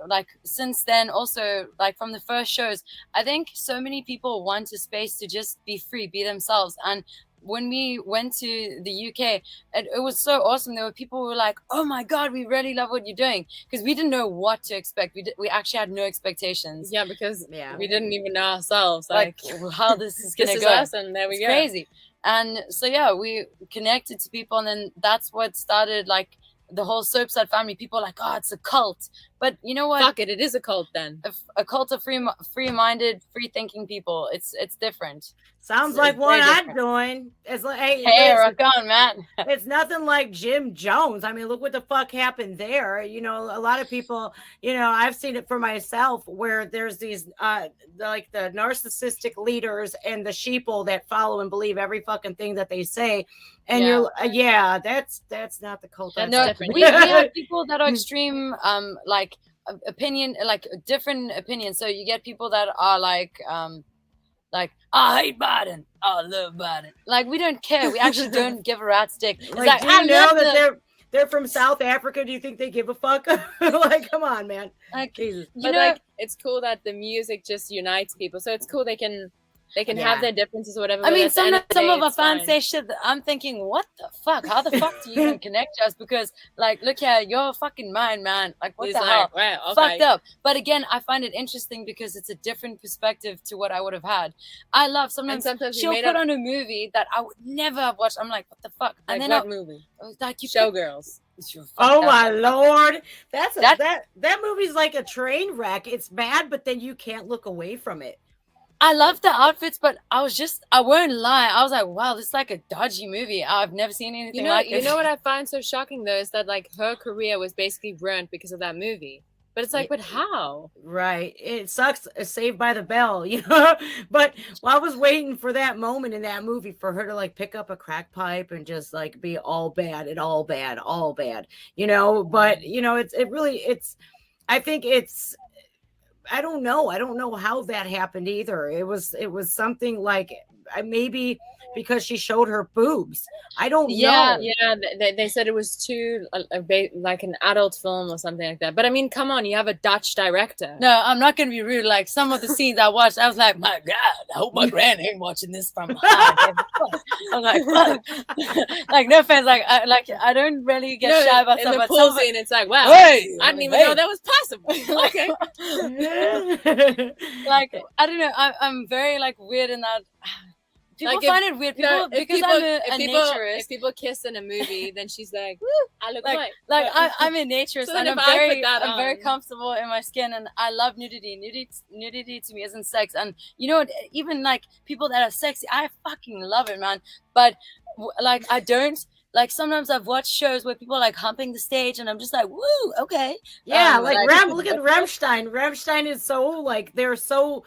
Like since then, also like from the first shows, I think so many people want a space to just be free, be themselves. And when we went to the UK, it was so awesome. There were people who were like, oh my God, we really love what you're doing. Because we didn't know what to expect. We actually had no expectations. Yeah, because we didn't even know ourselves. Like how this is going to go. Us, and there we go. Crazy. And so, yeah, we connected to people. And then that's what started like the whole Soapside family. People are like, oh, it's a cult. But you know what? Fuck it is a cult then. A cult of free-minded, free-thinking people. It's different. Sounds like one I'd join. It's like, hey, rock on, man. It's nothing like Jim Jones. I mean, look what the fuck happened there. You know, a lot of people, you know, I've seen it for myself where there's these like the narcissistic leaders and the sheeple that follow and believe every fucking thing that they say. And you're that's not the cult. That's different. We have people that are extreme like opinion, like different opinions. So you get people that are like I hate Biden, I love Biden. Like we don't care. We actually don't give a rat's dick. Like, do you know that they're from South Africa? Do you think they give a fuck? Like, come on, man. Like, Jesus. But like, it's cool that the music just unites people. So it's cool they can have their differences or whatever. I mean, some of our fans say shit that I'm thinking, what the fuck? How the fuck do you even connect us? Because, like, look here, you're a fucking mind, man. Like, what the hell? Right, okay. Fucked up. But again, I find it interesting because it's a different perspective to what I would have had. I love sometimes she'll put on a movie that I would never have watched. I'm like, what the fuck? And like then what movie? Like SoapGirls. Oh my lord, that movie's like a train wreck. It's bad, but then you can't look away from it. I love the outfits, but I won't lie. I was like, wow, this is like a dodgy movie. I've never seen anything like it. You know what I find so shocking though is that like her career was basically ruined because of that movie. But it's like, but how? Right. It sucks. Saved by the Bell, you know. But I was waiting for that moment in that movie for her to like pick up a crack pipe and just like be all bad, you know. But you know, I think it's. I don't know how that happened either. It was something like maybe because she showed her boobs. I don't know. Yeah. They said it was too like an adult film or something like that. But I mean, come on, you have a Dutch director. No, I'm not going to be rude. Like some of the scenes I watched, I was like, my God, I hope my grand ain't watching this from high. I'm like, fuck. Like no offense, like I don't really get shy about in stuff. The pool scene, it's like, wow, I didn't even know that was possible. Okay. Like I don't know, I'm very like weird in that. People find it weird. I'm a naturist. If people kiss in a movie, then she's like, "Woo, I look like I'm a naturist, and I'm very comfortable in my skin, and I love nudity. Nudity to me isn't sex, and you know what? Even like people that are sexy, I fucking love it, man. But like I don't. Like sometimes I've watched shows where people are like humping the stage, and I'm just like, "Woo, okay." Yeah, look at Rammstein. Rammstein is so like they're so.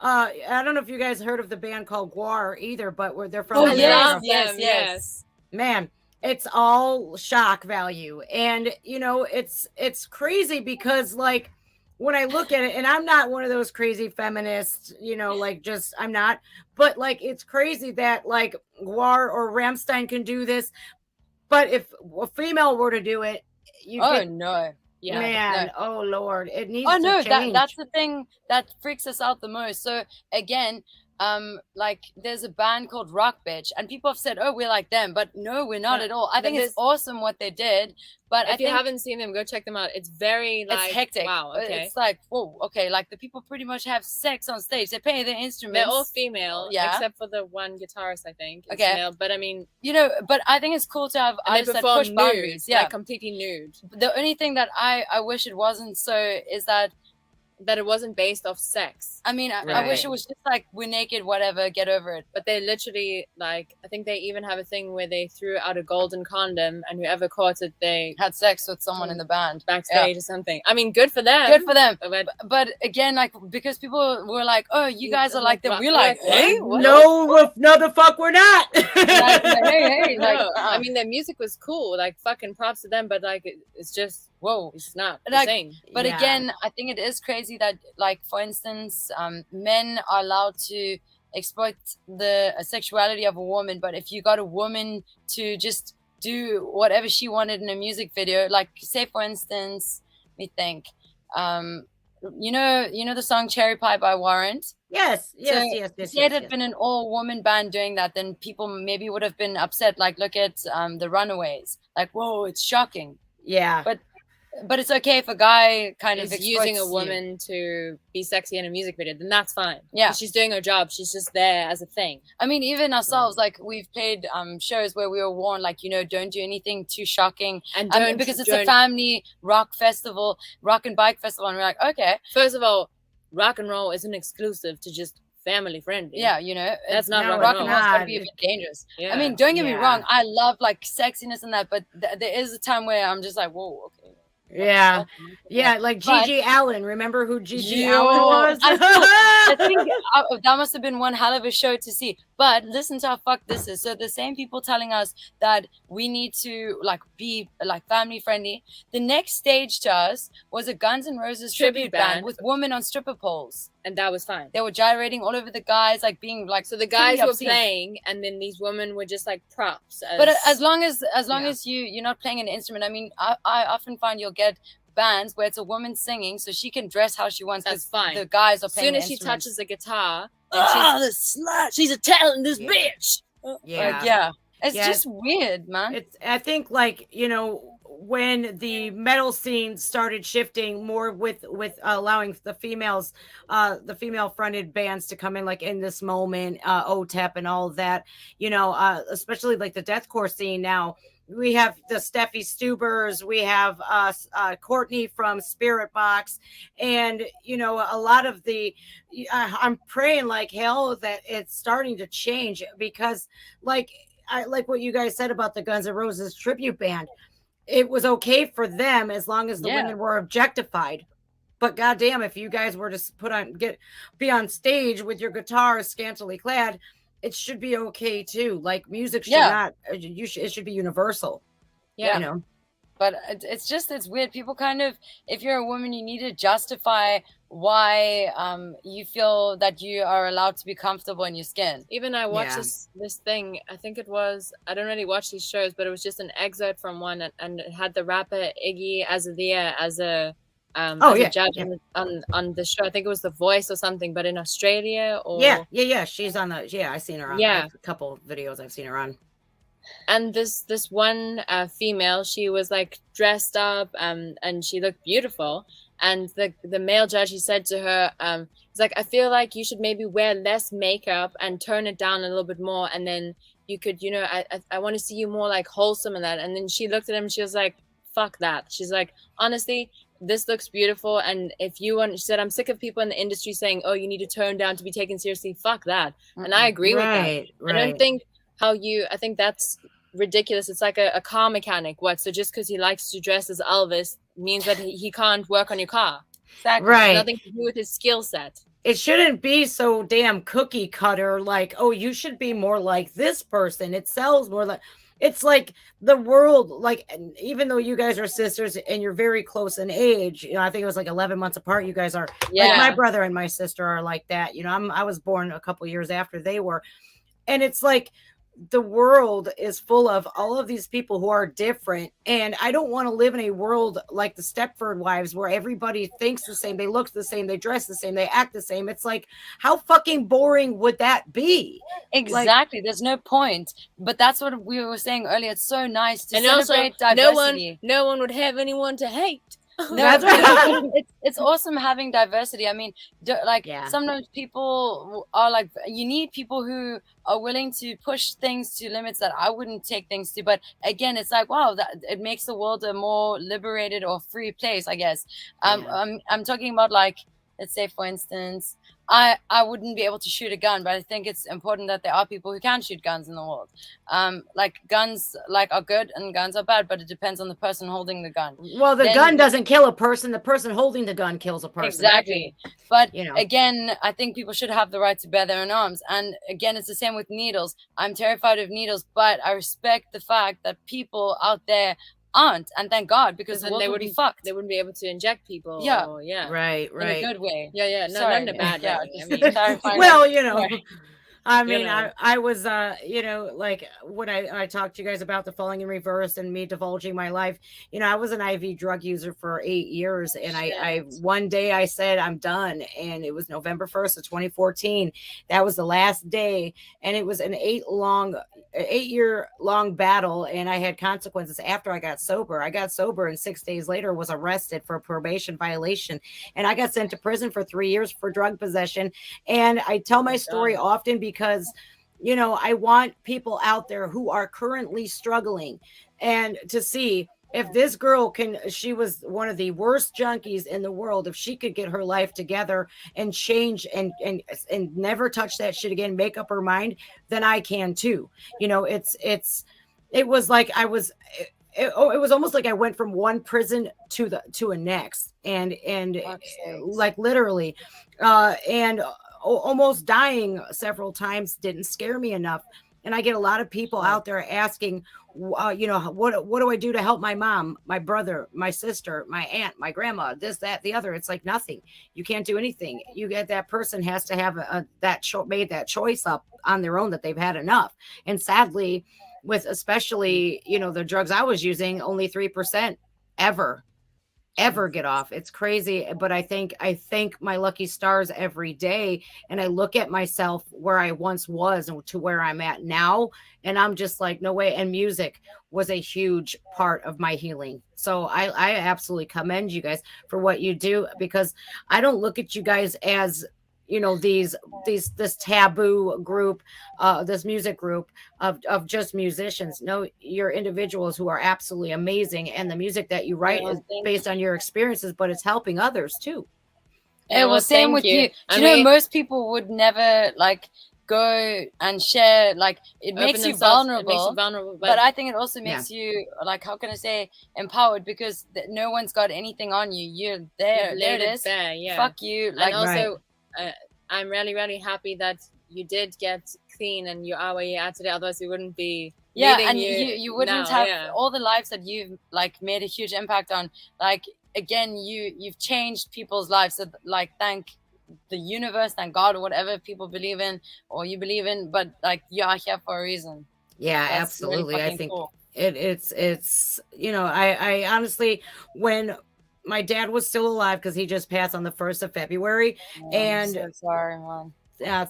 I don't know if you guys heard of the band called Guar either, but where they're from. Yes. Man, it's all shock value, and you know it's crazy because like when I look at it, and I'm not one of those crazy feminists, you know, like just I'm not, but like it's crazy that like Guar or Rammstein can do this, but if a female were to do it, no. Yeah, man, no. Oh Lord, it needs to change. That's the thing that freaks us out the most. So again, like there's a band called Rock Bitch, and people have said, "Oh, we're like them," but no, we're not at all. I think it's awesome what they did, but if you haven't seen them, go check them out. It's very like it's hectic. Wow, okay. It's like whoa, okay. Like the people pretty much have sex on stage. They play their instruments. They're all female, except for the one guitarist, I think. Okay, female, but I mean, you know, but I think it's cool to have artists that push boundaries. Yeah, like completely nude. The only thing that I wish it wasn't so is that it wasn't based off sex. I mean, I wish it was just like we're naked, whatever, get over it. But they literally like I think they even have a thing where they threw out a golden condom, and whoever caught it, they had sex with someone in the band backstage or something. I mean, good for them. Good for them. But again, like because people were like, "Oh, you guys are like them," we're like, "Hey, no, the fuck, we're not." hey, like, I mean, their music was cool. Like fucking props to them, but like it's just. Whoa, it's not the same. But again, I think it is crazy that, like, for instance, men are allowed to exploit the sexuality of a woman. But if you got a woman to just do whatever she wanted in a music video, like, say, for instance, let me think, you know the song Cherry Pie by Warrant? Yes. If it had been an all-woman band doing that, then people maybe would have been upset. Like, look at the Runaways. Like, whoa, it's shocking. Yeah. But But it's okay if a guy kind of is using a exploits you. woman to be sexy in a music video, then that's fine. Yeah. 'Cause she's doing her job. She's just there as a thing. I mean, even ourselves, like we've played shows where we were warned, like, you know, don't do anything too shocking, And don't because it's a family rock festival, rock and bike festival, and we're like, okay. First of all, rock and roll isn't exclusive to just family friendly. Yeah, you know, that's not rock and roll. It's gotta be a bit dangerous. Yeah. I mean, don't get me wrong, I love like sexiness and that, but there is a time where I'm just like, whoa, okay. Yeah, like Gigi Allen. Remember who Gigi Allen was? I think that must have been one hell of a show to see. But listen to how fucked this is. So the same people telling us that we need to like be like family friendly. The next stage to us was a Guns N' Roses tribute band with women on stripper poles. And that was fine. They were gyrating all over the guys, like being like. So the guys were playing, and then these women were just like props. But as long as you're not playing an instrument, I mean, I often find you'll get bands where it's a woman singing, so she can dress how she wants. That's fine. The guys are playing. As soon as she touches the guitar, this slut. She's a talent. This bitch. It's just weird, man. I think, like, you know, when the metal scene started shifting more with allowing the female fronted bands to come in, like in this moment, OTEP and all of that, you know, especially like the deathcore scene now. We have the Steffi Stubers, we have Courtney from Spirit Box, and you know, a lot of the I'm praying like hell that it's starting to change, because like I like what you guys said about the Guns N' Roses tribute band. It was okay for them as long as the women were objectified. But goddamn, if you guys were to be on stage with your guitar scantily clad, it should be okay too. Like music should not. It should be universal. Yeah, you know. But it's weird. People kind of, if you're a woman, you need to justify why you feel that you are allowed to be comfortable in your skin. Even I watched this thing. I think it was, I don't really watch these shows, but it was just an excerpt from one, and it had the rapper Iggy Azalea as a judge on the show. I think it was The Voice or something, but in Australia or she's on the I seen her on a couple of videos I've seen her on. And this one female, she was like dressed up and she looked beautiful, and the male judge, he said to her, he's like, I feel like you should maybe wear less makeup and turn it down a little bit more, and then you could, you know, I want to see you more like wholesome and that. And then she looked at him, she was like, fuck that. She's like, honestly, this looks beautiful, and if you want, she said, I'm sick of people in the industry saying, oh, you need to tone down to be taken seriously. Fuck that. And I agree with that. I don't think I think that's ridiculous. It's like a car mechanic. So just because he likes to dress as Elvis means that he can't work on your car. Exactly. Right. It's nothing to do with his skill set. It shouldn't be so damn cookie cutter, like, oh, you should be more like this person. It sells more like. It's like the world, like, even though you guys are sisters and you're very close in age, you know, I think it was like 11 months apart. You guys are, like, my brother and my sister are like that. You know, I was born a couple years after they were. And it's like the world is full of all of these people who are different. And I don't want to live in a world like the Stepford Wives where everybody thinks the same, they look the same, they dress the same, they act the same. It's like, how fucking boring would that be? Exactly. There's no point. But that's what we were saying earlier. It's so nice to celebrate diversity. No one would have anyone to hate. That's right. It's awesome having diversity. I mean, sometimes people are like, you need people who are willing to push things to limits that I wouldn't take things to. But again, it's like, wow, that it makes the world a more liberated or free place, I guess. I'm talking about, like, let's say, for instance, I wouldn't be able to shoot a gun, but I think it's important that there are people who can shoot guns in the world. Like, guns are good and guns are bad, but it depends on the person holding the gun. Well, the gun doesn't kill a person. The person holding the gun kills a person. Exactly. But you know, again, I think people should have the right to bear their own arms. And again, it's the same with needles. I'm terrified of needles, but I respect the fact that people out there aren't, and thank God, because the world would be fucked. They wouldn't be able to inject people. Right. In a good way. No, not in a bad way. I mean, well, you know, I You mean, know. I was, like when I talked to you guys about the falling in reverse and me divulging my life, I was an IV drug user for 8 years. And I Shit. one day I said, I'm done. And it was November 1st of 2014. That was the last day. And it was an 8-year long battle. And I had consequences after I got sober. I got sober and 6 days later was arrested for a probation violation. And I got sent to prison for 3 years for drug possession. And I tell my story often because, I want people out there who are currently struggling and to see if this girl she was one of the worst junkies in the world. If she could get her life together and change and never touch that shit again, make up her mind, then I can too. It was like it was almost like I went from one prison to a next and like literally, and almost dying several times didn't scare me enough. And I get a lot of people out there asking, what do I do to help my mom, my brother, my sister, my aunt, my grandma, this, that, the other? It's like nothing. You can't do anything. That person has to have made that choice up on their own that they've had enough. And sadly, with especially, the drugs I was using, only 3% ever get off. It's crazy. But I thank my lucky stars every day. And I look at myself where I once was and to where I'm at now. And I'm just like, no way. And music was a huge part of my healing. So I absolutely commend you guys for what you do, because I don't look at you guys as, this taboo group, this music group of just musicians. No, you're individuals who are absolutely amazing, and the music that you write is based on your experiences, but it's helping others too. It was same with you. Do you know most people would never like go and share, like it makes you vulnerable, but I think it also makes you, like, how can I say, empowered, because no one's got anything on you. You're there it is there, fuck you. Like, and also I'm really, really happy that you did get clean and you are where you are today, otherwise we wouldn't be and you wouldn't have all the lives that you've like made a huge impact on. Like, again, you've changed people's lives, so like thank the universe, thank God, or whatever people believe in or you believe in, but like you are here for a reason. That's absolutely really, I think cool. It's I honestly, when my dad was still alive, because he just passed on the 1st of February. And I'm so sorry, Mom.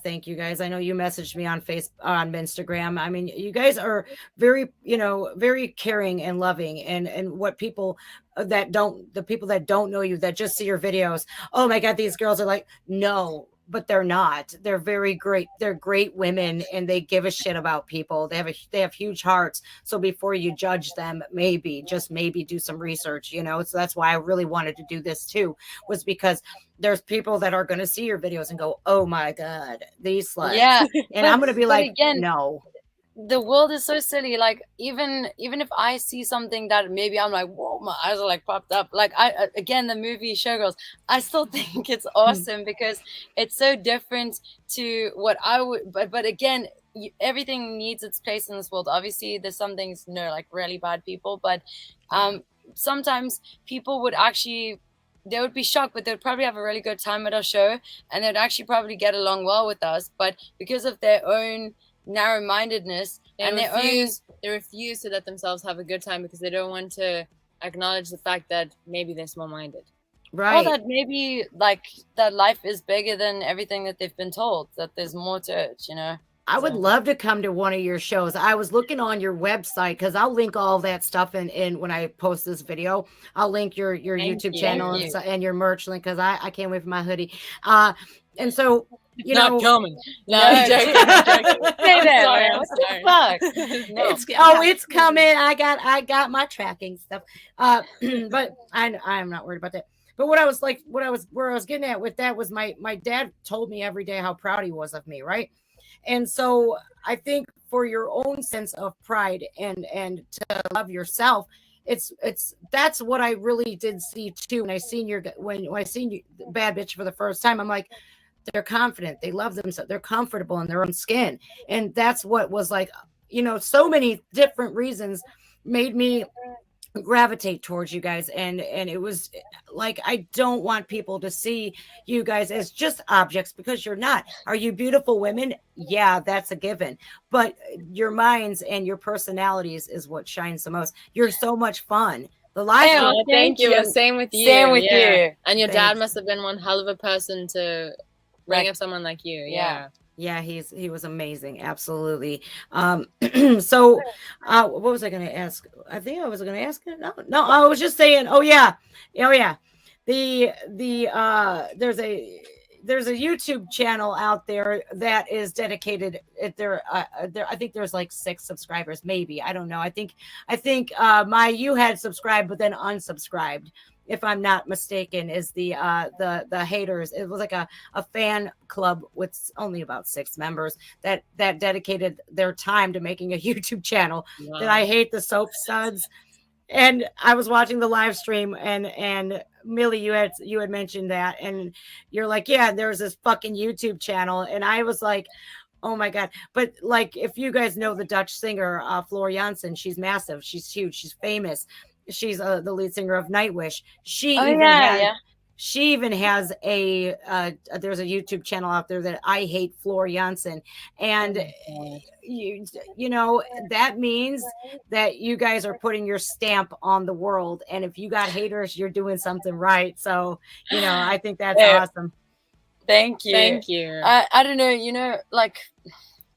Thank you guys. I know you messaged me on Instagram. I mean, you guys are very, very caring and loving, and what people the people that don't know you, that just see your videos, oh my God, these girls are like, no, but they're not. They're very great. They're great women, and they give a shit about people. They have huge hearts. So before you judge them, just maybe do some research, So that's why I really wanted to do this too, was because there's people that are going to see your videos and go, oh my God, these sluts. Yeah. And I'm going to be like, again, no. The world is so silly. Like, even if I see something that maybe I'm like, whoa, my eyes are like popped up. Like, again, the movie Showgirls, I still think it's awesome because it's so different to what I would. But again, everything needs its place in this world. Obviously, there's some things, like really bad people, but sometimes people would actually, they would be shocked, but they'd probably have a really good time at our show, and they'd actually probably get along well with us. But because of their own narrow-mindedness, they refuse to let themselves have a good time because they don't want to acknowledge the fact that maybe they're small-minded, right? Or that maybe like that life is bigger than everything that they've been told, that there's more to it, I would love to come to one of your shows. I was looking on your website, because I'll link all that stuff in when I post this video. I'll link your YouTube channel and your merch link, because I can't wait for my hoodie. And so, not coming. No, I'm joking. Say that, man. What the fuck? It's coming. I got my tracking stuff. But I'm not worried about that. But where I was getting at with that was my dad told me every day how proud he was of me, right? And so I think for your own sense of pride and to love yourself, that's what I really did see too. When I seen you, Bad Bitch, for the first time, I'm like, they're confident, they love themselves, they're comfortable in their own skin. And that's what was like, so many different reasons made me gravitate towards you guys, and it was like, I don't want people to see you guys as just objects, because you're not. Are you beautiful women? Yeah, that's a given, but your minds and your personalities is what shines the most. You're so much fun. The live Hey, stream, well, Thank you. you. Same with you. Same with yeah. you. And your dad Thanks. must have been one hell of a person to bring up someone like you. Yeah. yeah, he was amazing, absolutely. So what was I going to ask? I think I was going to ask it. No, I was just saying, oh yeah, the there's a YouTube channel out there that is dedicated. I think there's like 6 subscribers, maybe, I don't know. I think you had subscribed but then unsubscribed, if I'm not mistaken, is the haters. It was like a fan club with only about 6 members that dedicated their time to making a YouTube channel. Wow. That I hate the soap studs. And I was watching the live stream, and Millie, you had mentioned that, and you're like, yeah, there's this fucking YouTube channel, and I was like, oh my God. But like, if you guys know the Dutch singer, Floor Jansen, she's massive. She's huge. She's famous. She's the lead singer of Nightwish. She even has a there's a YouTube channel out there that I hate Floor Jansen. And you know, that means that you guys are putting your stamp on the world. And if you got haters, you're doing something right. So, you know, I think that's awesome. Thank you. Thank you. I don't know, you know, like,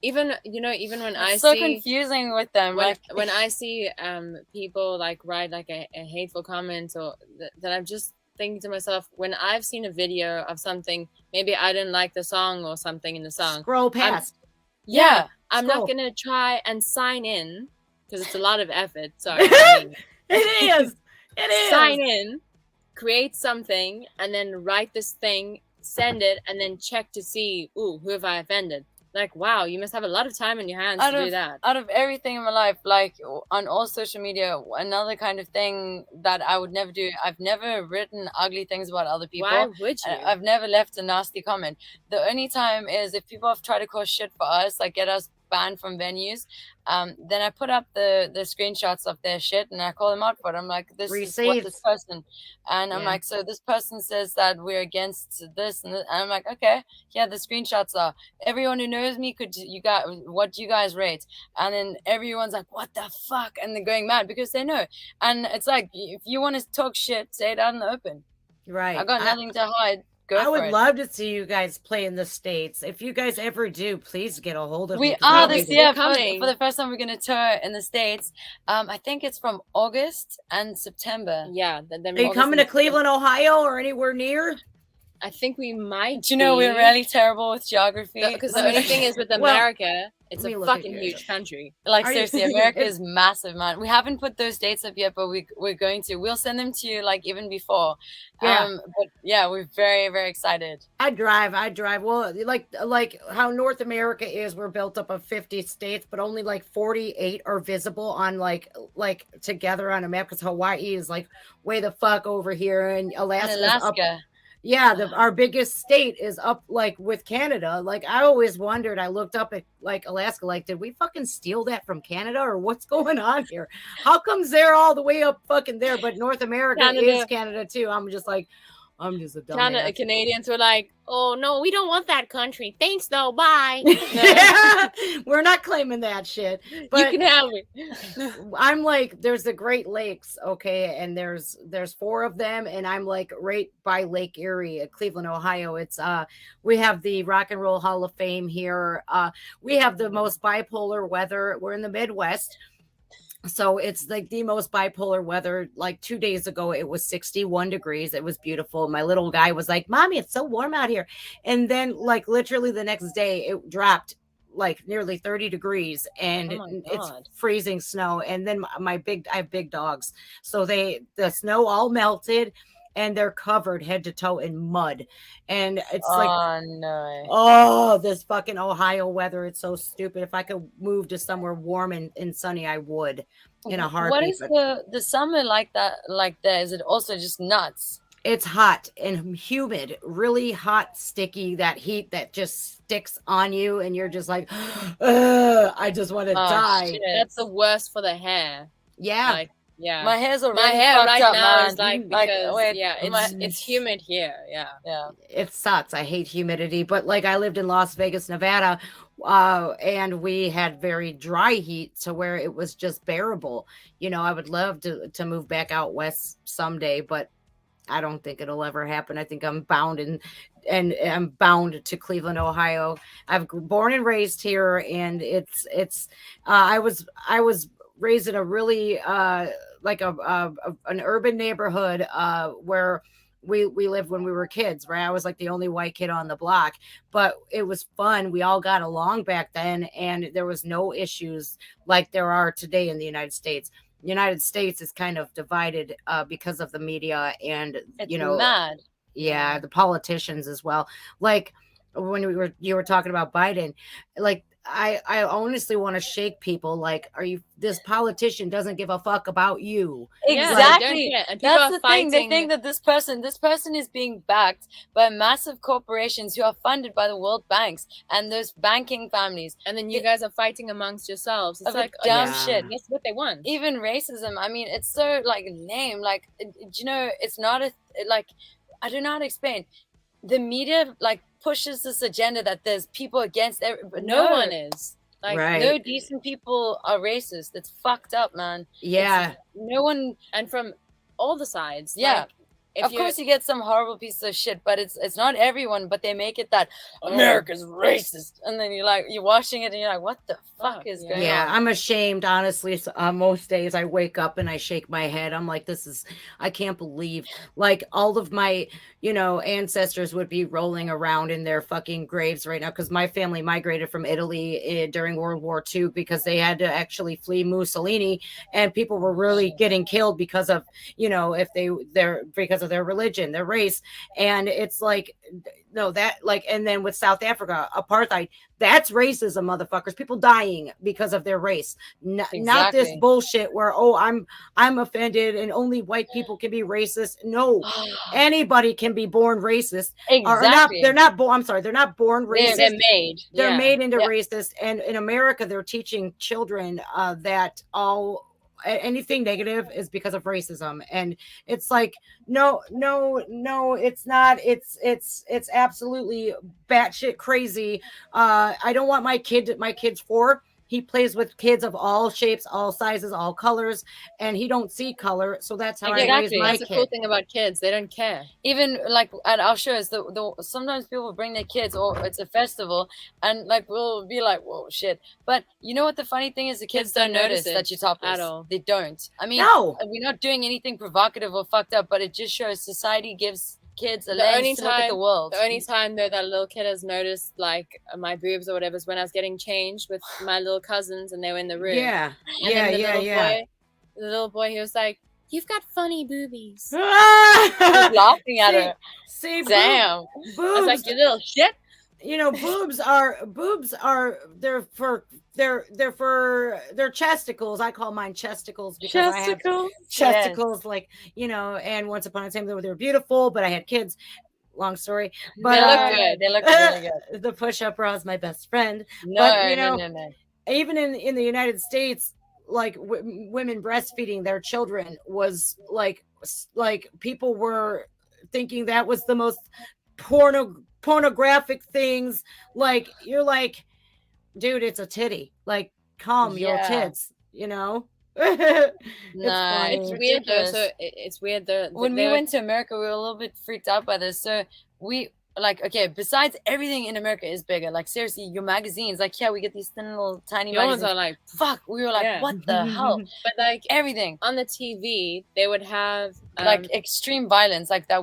even when I so see confusing with them, when I see people like write like a hateful comment, or that I'm just thinking to myself, when I've seen a video of something, maybe I didn't like the song or something in the song, scroll past. I'm not gonna try and sign in, because it's a lot of effort. Sorry. It is Sign in, create something, and then write this thing, send it, and then check to see, who have I offended? Like, wow, you must have a lot of time in your hands to do that. Out of everything in my life, like on all social media, another kind of thing that I would never do, I've never written ugly things about other people. Why would you? I've never left a nasty comment. The only time is if people have tried to cause shit for us, like get us banned from venues, then I put up the screenshots of their shit and I call them out for it. I'm like, this is what this person, and I'm like, so this person says that we're against this and I'm like, okay, yeah, the screenshots are, everyone who knows me, what do you guys rate? And then everyone's like, what the fuck? And they're going mad because they know. And it's like, if you want to talk shit, say it out in the open. Right. I got nothing to hide. I would love to see you guys play in the States. If you guys ever do, please get a hold of me. We are this year for the first time. We're going to tour in the States. I think it's from August and September. Yeah. Are you coming to Cleveland, Ohio, or anywhere near? I think we might. Do you know we're really terrible with geography? Because the only thing is with America, it's a fucking huge country. Like, seriously, America is massive, man. We haven't put those dates up yet, but we're going to. We'll send them to you like even before. But yeah, we're very, very excited. I drive. Well, like how North America is, we're built up of 50 states, but only like 48 are visible on like together on a map, because Hawaii is like way the fuck over here, and Alaska's up. Yeah, our biggest state is up like with Canada. Like, I always wondered, I looked up at like Alaska, like, did we fucking steal that from Canada, or what's going on here? How comes they're all the way up fucking there, but North America is Canada too? I'm just a dumb Canadians were like, oh no, we don't want that country. Thanks though, bye. Yeah, we're not claiming that shit. But you can have it. I'm like, there's the Great Lakes, okay, and there's 4 of them, and I'm like right by Lake Erie, Cleveland, Ohio. It's we have the Rock and Roll Hall of Fame here. We have the most bipolar weather. We're in the Midwest. So it's like the most bipolar weather. Like 2 days ago, it was 61 degrees. It was beautiful. My little guy was like, Mommy, it's so warm out here. And then like literally the next day it dropped like nearly 30 degrees and it's freezing snow. And then I have big dogs. So the snow all melted and they're covered head to toe in mud. And it's this fucking Ohio weather. It's so stupid. If I could move to somewhere warm and sunny, I would in a heartbeat. What is the summer like that? Like there, is it also just nuts? It's hot and humid, really hot, sticky, that heat that just sticks on you. And you're just like, I just want to die. Shit. That's the worst for the hair. Yeah. Like, Yeah. My hair's already My hair fucked right up, now man. is like, Like, because wait, it's humid here. Yeah. yeah. It sucks. I hate humidity, but like I lived in Las Vegas, Nevada, and we had very dry heat, so where it was just bearable. You know, I would love to move back out west someday, but I don't think it'll ever happen. I think I'm bound and I'm bound to Cleveland, Ohio. I've born and raised here, and I was raised in a really like an urban neighborhood where we lived when we were kids, right? I was like the only white kid on the block, but it was fun. We all got along back then, and there was no issues like there are today in the United States. United States is kind of divided because of the media and It's you know, mad. yeah, the politicians as well. Like when you were talking about Biden, like I honestly want to shake people. Like, this politician doesn't give a fuck about you. Yeah, they don't Exactly. care. And people That's are the thing. They fighting. think that this person is being backed by massive corporations who are funded by the world banks and those banking families. And then you guys are fighting amongst yourselves. It's Of like, dumb Yeah. shit. that's what they want. Even racism. I mean, it's so like lame. Like, you know, it's not like, I don't know how to explain. The media like pushes this agenda that there's people against but No one is. Like, Right. no decent people are racist. It's fucked up, man. Yeah. No one. and from all the sides. Yeah. Like, if Of course, you get some horrible pieces of shit, but it's not everyone. But they make it that America's racist, and then you're watching it, and you're like, what the fuck is going Yeah, on? I'm ashamed, honestly. Most days I wake up and I shake my head. I'm like, I can't believe, like, all of my, ancestors would be rolling around in their fucking graves right now, because my family migrated from Italy during World War II because they had to actually flee Mussolini, and people were really getting killed because of, because of their religion, their race. And it's like, no, that, like, and then with South Africa, apartheid, that's racism, motherfuckers. People dying because of their race. Not this Exactly. bullshit where, I'm offended and only white people can be racist. No, anybody can be born racist. Or not, Exactly. they're not born. I'm sorry, they're not born racist. they're made. They're Yeah. made into Yeah. racist. And in America, they're teaching children that anything negative is because of racism. And it's like, no, it's not. It's absolutely batshit crazy. I don't want my kids 4. He plays with kids of all shapes, all sizes, all colors, and he don't see color. So that's how I raise Exactly. my That's the cool kid. thing about kids. They don't care. Even like at our shows, sometimes people bring their kids, or it's a festival, and like we'll be like, whoa, shit. But you know what the funny thing is? The kids don't notice it that you're topless at all. They don't. I mean, No. we're not doing anything provocative or fucked up, but it just shows society gives kids a The only lens to look at the time- world. The only time though that little kid has noticed like my boobs or whatever is when I was getting changed with my little cousins and they were in the room. Yeah. And then the little Yeah. boy, the little boy, he was like, "You've got funny boobies." He's laughing at her. See, Damn. I was boobs. like, "You little shit." Boobs are they're for their chesticles. I call mine chesticles because I have chesticles, like, and once upon a time they were beautiful, but I had kids. Long story. But They look good. They look really good. the push-up bra is my best friend. No, But, no. Even in the United States, like women breastfeeding their children was like people were thinking that was the most pornographic things. Like, you're like, dude, it's a titty. Like, calm your Yeah. tits, It's No, funny. It's weird though. ridiculous. So it's weird though. When we went to America, we were a little bit freaked out by this. So we okay, besides everything in America is bigger. Like, seriously, your magazines, like, yeah, we get these thin little tiny your ones magazines. are like, Fuck, we were like, Yeah. what the hell? but like Everything. on the TV, they would have Like extreme violence, like that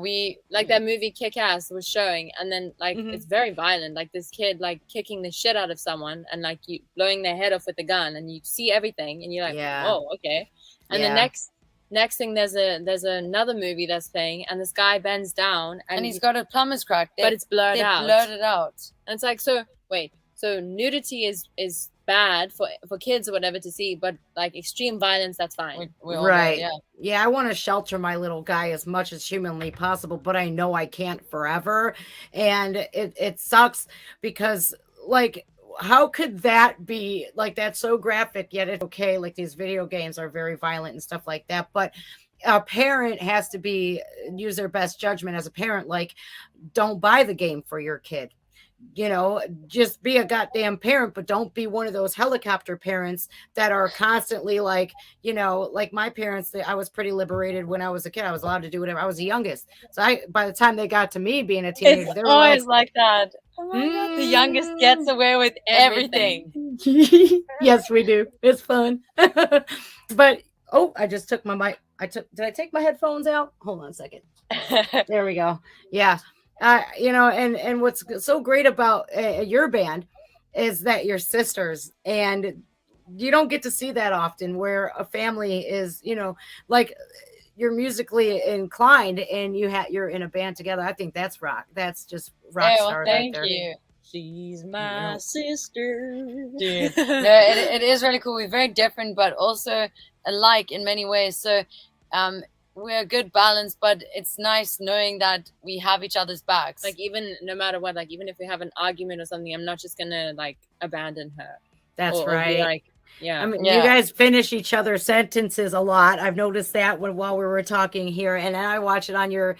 like that movie Kick Ass was showing, and then like Mhm. it's very violent, like this kid like kicking the shit out of someone and like you blowing their head off with a gun, and you see everything and you're like, Yeah. oh, okay. And Yeah. the next thing there's another movie that's playing, and this guy bends down and he's got a plumber's crack. but it's blurred they out. blurred it out. And it's like, so wait, so nudity is bad for kids or whatever to see, but like extreme violence, that's fine. We all know, Right. yeah. Yeah, I want to shelter my little guy as much as humanly possible, but I know I can't forever. And it sucks because, like, how could that be like, that's so graphic, yet it's okay? Like, these video games are very violent and stuff like that, but a parent has to use their best judgment as a parent. Like, don't buy the game for your kid. Just be a goddamn parent, but don't be one of those helicopter parents that are constantly like, like my parents. I was pretty liberated when I was a kid. I was allowed to do whatever. I was the youngest. So by the time they got to me being a teenager, It's they were always like that. Oh my God, the youngest gets away with everything. Yes, we do. It's fun. But, I just took my mic. Did I take my headphones out? Hold on a second. There we go. Yeah. And what's so great about your band is that you're sisters, and you don't get to see that often, where a family is, like, you're musically inclined and you're in a band together. I think that's rock. That's just rock star. Thank right there. you. She's my sister. Dude. No, it is really cool. We're very different, but also alike in many ways. So we're a good balance, but it's nice knowing that we have each other's backs. Like, even no matter what, like, even if we have an argument or something, I'm not just gonna like abandon her. That's or right. be like, yeah. I mean, you guys finish each other's sentences a lot. I've noticed that while we were talking here, and I watch it on your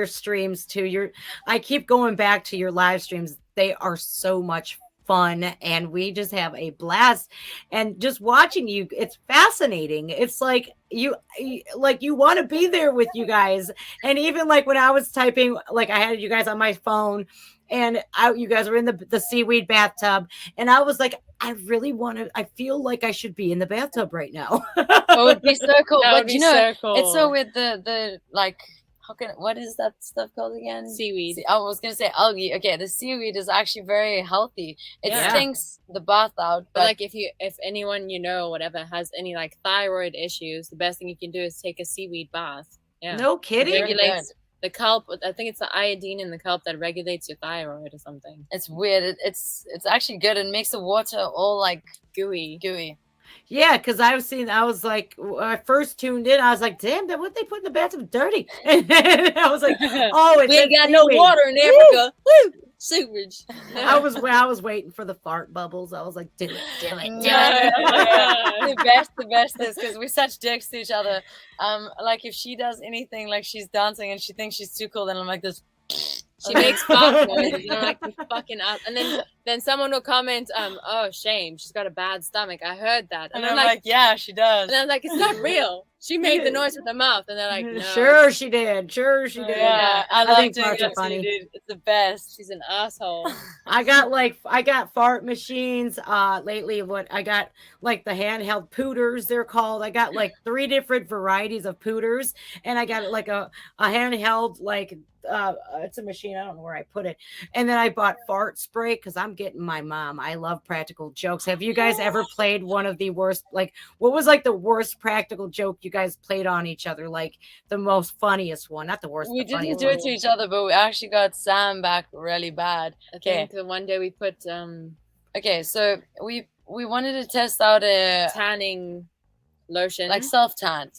streams too. I keep going back to your live streams. They are so much fun, and we just have a blast. And just watching you, it's fascinating. It's like you want to be there with you guys. And even like when I was typing, like, I had you guys on my phone, and you guys were in the seaweed bathtub, and I was like, I feel like I should be in the bathtub right now. It would be so cool. But so cool. It's so with the like, what is that stuff called again? Seaweed. I was gonna say algae. Okay, the seaweed is actually very healthy. It stinks the bath out. But like, if anyone whatever has any like thyroid issues, the best thing you can do is take a seaweed bath. Yeah. No kidding. It regulates the kelp. I think it's the iodine in the kelp that regulates your thyroid or something. It's weird. It's actually good. It makes the water all like gooey. Yeah, because I was like, when I first tuned in, I was like, damn, what they put in the bathtub dirty. And I was like, oh, we ain't got no water in Africa. Woo! Sewage. I was waiting for the fart bubbles. I was like, do it. The best is because we're such dicks to each other. Like, if she does anything, like she's dancing and she thinks she's too cool, then I'm like this. She makes fart noises, and I'm like, you fucking up. And then someone will comment, oh, shame, she's got a bad stomach. I heard that. And I'm like, yeah, she does. And I'm like, it's not real. She made the noise with her mouth. And they're like, no. Sure she did. Yeah, I think farts are funny. Dude. It's the best. She's an asshole. I got fart machines lately. I got like the handheld pooters, they're called. I got like 3 different varieties of pooters, and I got like a handheld, like it's a machine. I don't know where I put it. And then I bought fart spray because I'm getting my mom. I love practical jokes. Have you guys ever played one of the worst? Like, what was like the worst practical joke you guys played on each other? Like the most funniest one, not the worst. We didn't do it to each other, but we actually got Sam back really bad. I think the one day we put okay, so we wanted to test out a tanning lotion, like self-tan,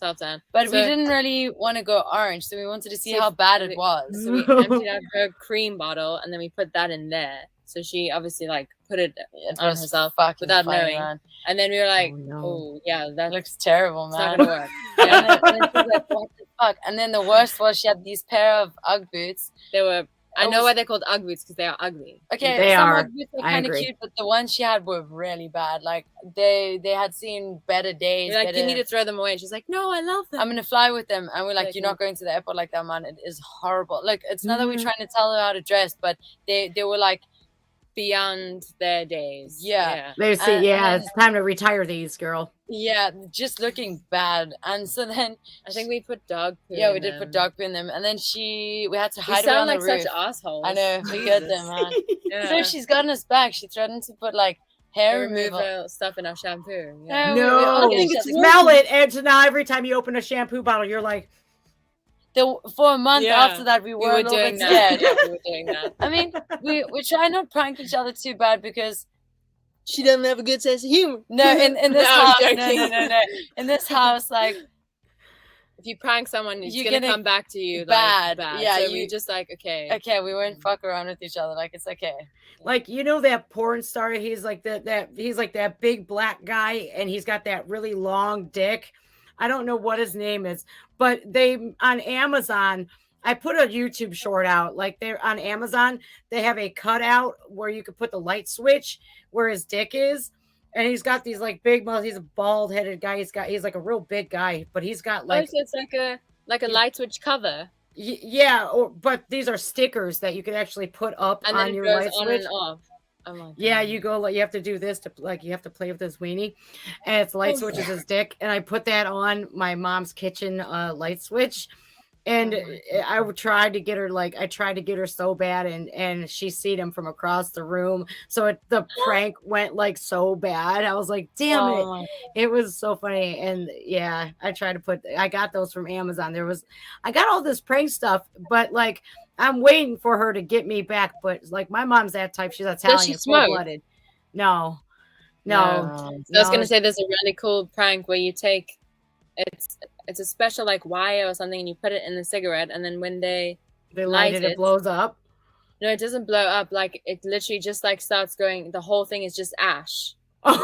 but we didn't really want to go orange, so we wanted to see how bad it was. So we emptied out her cream bottle, and then we put that in there. So she obviously like put it on herself without knowing. Man. And then we were like, oh yeah, that looks terrible, man. Not gonna work. Yeah. and then she was like, what the fuck? And then the worst was she had these pair of Ugg boots. They were. I know why they're called Ugg boots, because they are ugly. Okay, some Ugg boots are kind of cute, but the ones she had were really bad. Like they had seen better days. You're like, you need to throw them away. And she's like, no, I love them. I'm gonna fly with them. And we're like, you're not going to the airport like that, man. It is horrible. Like, it's not that we're trying to tell her how to dress, but they were like beyond their days. Yeah. They see, it's time to retire these, girl. Yeah, just looking bad. And so then I think we put dog poo. Yeah, we did put dog poo in them. And then we had to hide her on the roof. We sound like such assholes. I know, we get them, man. Yeah. So she's gotten us back. She threatened to put like hair removal stuff in our shampoo. Yeah. No, smell it. And so now every time you open a shampoo bottle, you're like, for a month after that, we were doing that. Yeah, we were doing that. I mean, we try not prank each other too bad because she doesn't have a good sense of humor. No, in this house, no. In this house, like if you prank someone, it's You're gonna gonna come back to you bad. like bad. Yeah, so you- we just like okay. Okay, we won't fuck around with each other. Like it's okay. Like, you know that porn star, he's like he's like that big black guy, and he's got that really long dick. I don't know what his name is, but they on Amazon, I put a YouTube short out. Like, they're on Amazon, they have a cutout where you could put the light switch where his dick is. And he's got these like big muscles. He's a bald headed guy. He's like a real big guy, but he's got like, so it's like a light switch cover. Yeah, but these are stickers that you can actually put up and on then your it goes light on switch. and off. Oh my God. Yeah, you go like you have to do this to like you have to play with this weenie, and it's light switch is his dick, and I put that on my mom's kitchen light switch, and I tried to get her I tried to get her so bad, and she seen him from across the room, so the prank went like so bad. I was like, damn it, it was so funny, and yeah, I got those from Amazon. I got all this prank stuff, but like I'm waiting for her to get me back, but like my mom's that type. She's Italian, full-blooded. No. So I was gonna say there's a really cool prank where you take it's a special like wire or something, and you put it in the cigarette, and then when they light it, it blows up. No, it doesn't blow up. Like it literally just like starts going. The whole thing is just ash. You're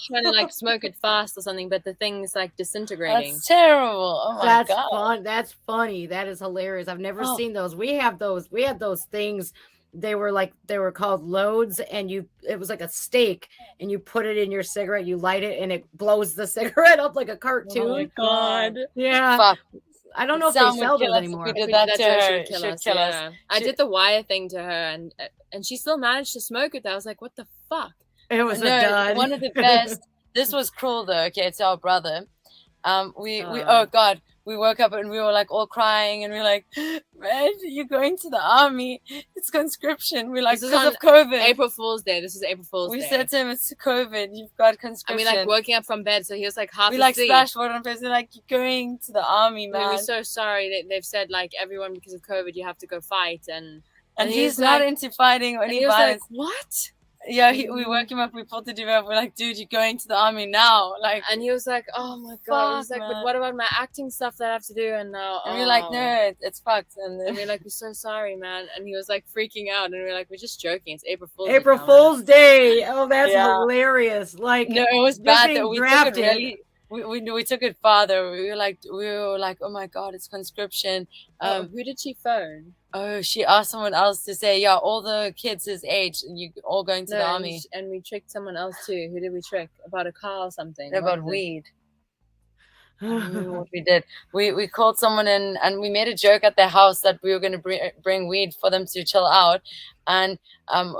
trying to like smoke it fast or something, but the thing is like disintegrating. That's terrible. Oh my God. Fun. That's funny. That is hilarious. I've never seen those. We had those things. They were called loads, and it was like a stake, and you put it in your cigarette, you light it, and it blows the cigarette up like a cartoon. Oh my God. Yeah. Fuck. I don't know if they sell those anymore. We did that to her. Kill us. I did the wire thing to her, and she still managed to smoke it. I was like, what the fuck? It was a dud. One of the best. This was cruel though. Okay, it's our brother. Oh God, we woke up and we were like all crying, and we were like, Red, you're going to the army. It's conscription. We're like, because of COVID. April Fool's Day. This is April Fool's Day. We said to him, it's COVID. You've got conscription. And we like woking up from bed, so he was like half asleep. We like splashed water on face. We're like, you're going to the army, man. We're so sorry. They've said like everyone because of COVID, you have to go fight, and he's not into fighting or any violence. Like, what? Yeah, we woke him up. We pulled the dude up. We're like, dude, you're going to the army now. Like, and he was like, oh my God. He was like, but what about my acting stuff that I have to do? And now, and we're like, no, it's fucked. And we're like, we're so sorry, man. And he was like freaking out. And we're like, we're just joking. It's April Fool's April Fool's Day. Oh, that's hilarious. Like, no, it was bad that we drafted. Took it really, we took it farther. We were like, oh my God, it's conscription. Who did she phone? Oh, she asked someone else to say, yeah, all the kids his age, and you all going to the army. And we tricked someone else too. Who did we trick? About a car or something? About weed. I don't know what we did. We called someone in, and we made a joke at their house that we were going to bring weed for them to chill out, and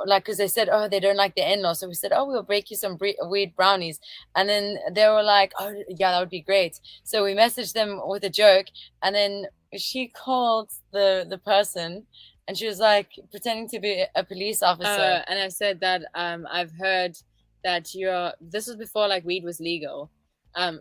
like because they said, oh, they don't like their in-laws, so we said, oh, we'll bake you some weed brownies, and then they were like, oh yeah, that would be great. So we messaged them with a joke, and then she called the person, and she was like pretending to be a police officer, and I said that I've heard that this was before like weed was legal.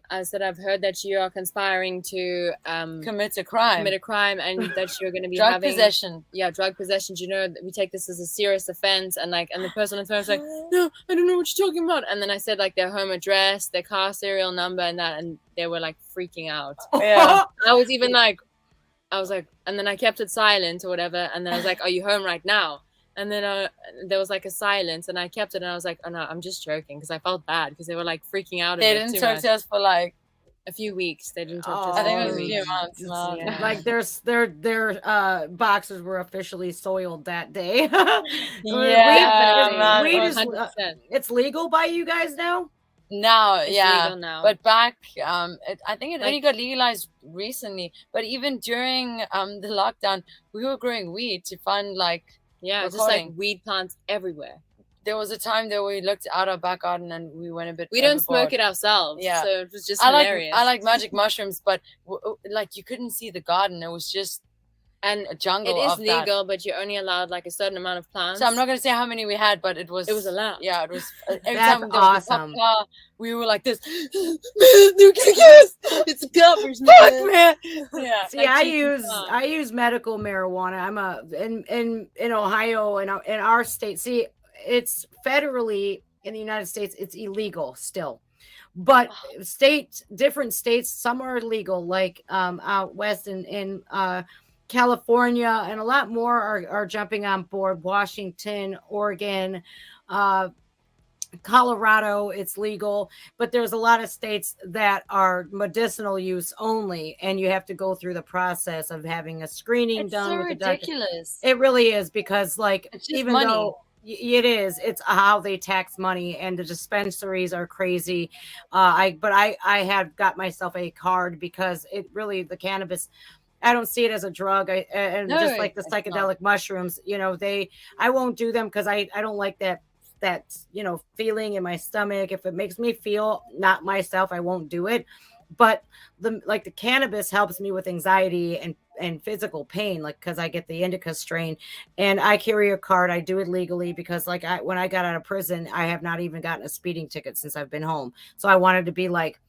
I said I've heard that you are conspiring to commit a crime, and that you're going to be drug possession. Yeah, drug possession. You know, we take this as a serious offense, and the person on the phone was like, no, I don't know what you're talking about. And then I said like their home address, their car serial number, and they were like freaking out. Yeah, I was like, and then I kept it silent or whatever, and then I was like, are you home right now? And then there was like a silence, and I kept it, and I was like, oh no, I'm just joking, because I felt bad because they were like freaking out. They didn't talk to us for like a few weeks. They didn't talk to us. I think it was a few months. Yeah. Like their boxes were officially soiled that day. Yeah, weed is it's legal by you guys now. Now, it's legal now. But back, I think it only got legalized recently. But even during the lockdown, we were growing weed to fund like. Yeah, just like weed plants everywhere. There was a time that we looked out our back garden and we went a bit. We don't smoke it ourselves, so it was just hilarious. I like magic mushrooms, but like you couldn't see the garden. It was just a jungle. It is legal, but you're only allowed like a certain amount of plants. So I'm not gonna say how many we had, but it was allowed. Yeah, it was. Every That's time awesome. We were like this. It's coppers, man. Yeah. See, I use medical marijuana. I'm in Ohio and in our state. See, it's federally in the United States, it's illegal still. But different states, some are legal, like out west in California, and a lot more are jumping on board. Washington, Oregon, Colorado, it's legal, but there's a lot of states that are medicinal use only, and you have to go through the process of having a screening It's done so with the doctor. ridiculous. It really is, because like, It's just even money. though it is, it's how they tax money, and the dispensaries are crazy. I have got myself a card, because it really, the cannabis, I don't see it as a drug. And No, just like the it's psychedelic mushrooms, you know, I won't do them, because I don't like that you know, feeling in my stomach. If it makes me feel not myself, I won't do it. But the cannabis helps me with anxiety and physical pain, like, because I get the indica strain, and I carry a card. I do it legally, because like, when I got out of prison, I have not even gotten a speeding ticket since I've been home. So I wanted to be like,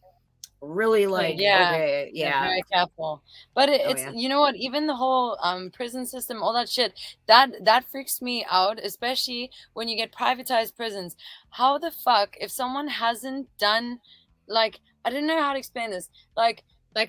really, like, okay, yeah, very careful. But it's yeah. you know what, even the whole prison system, all that shit, that freaks me out, especially when you get privatized prisons. How the fuck, if someone hasn't done, like, I don't know how to explain this, like a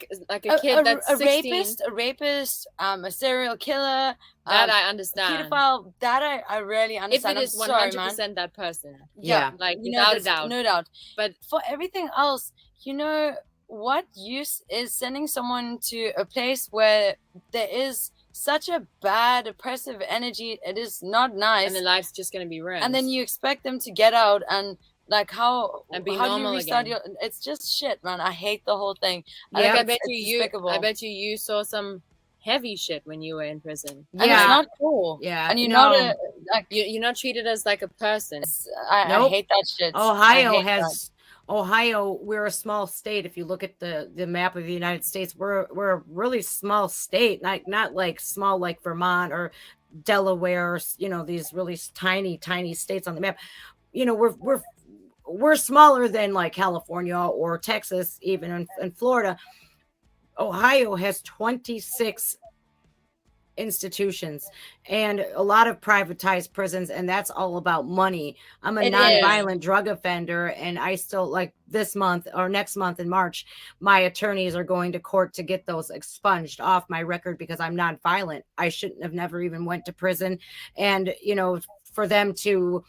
kid that's 16, a rapist, a serial killer, that I understand. pedophile, that I really understand. If it is 100% that person, yeah, like, you know, without a doubt, no doubt. But for everything else, you know, what use is sending someone to a place where there is such a bad, oppressive energy? It is not nice, and their life's just going to be ruined. and then you expect them to get out and like, how be how normal do you restart again. it's just shit, man. I hate the whole thing. Yeah, I bet despicable. I bet you saw some heavy shit when you were in prison. And it's not cool. Yeah, and you're no. not like, you're not treated as like a person. I hate that shit. Ohio, we're a small state. If you look at the map of the United States, we're a really small state, not like small like Vermont or Delaware, or, you know, these really tiny states on the map. You know, we're smaller than like California or Texas, even in Florida. Ohio has 26 institutions and a lot of privatized prisons, and that's all about money. I'm a nonviolent drug offender, and I still, like, this month or next month in March, my attorneys are going to court to get those expunged off my record, because I'm nonviolent. I shouldn't have never even went to prison, and you know, for them to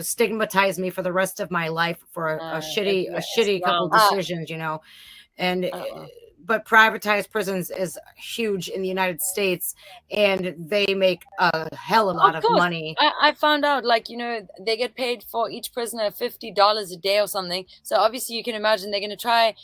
stigmatize me for the rest of my life for a shitty couple decisions, you know. And but privatized prisons is huge in the United States, and they make a hell of a lot of money. I found out, like, you know, they get paid for each prisoner $50 a day or something. So obviously you can imagine they're going to try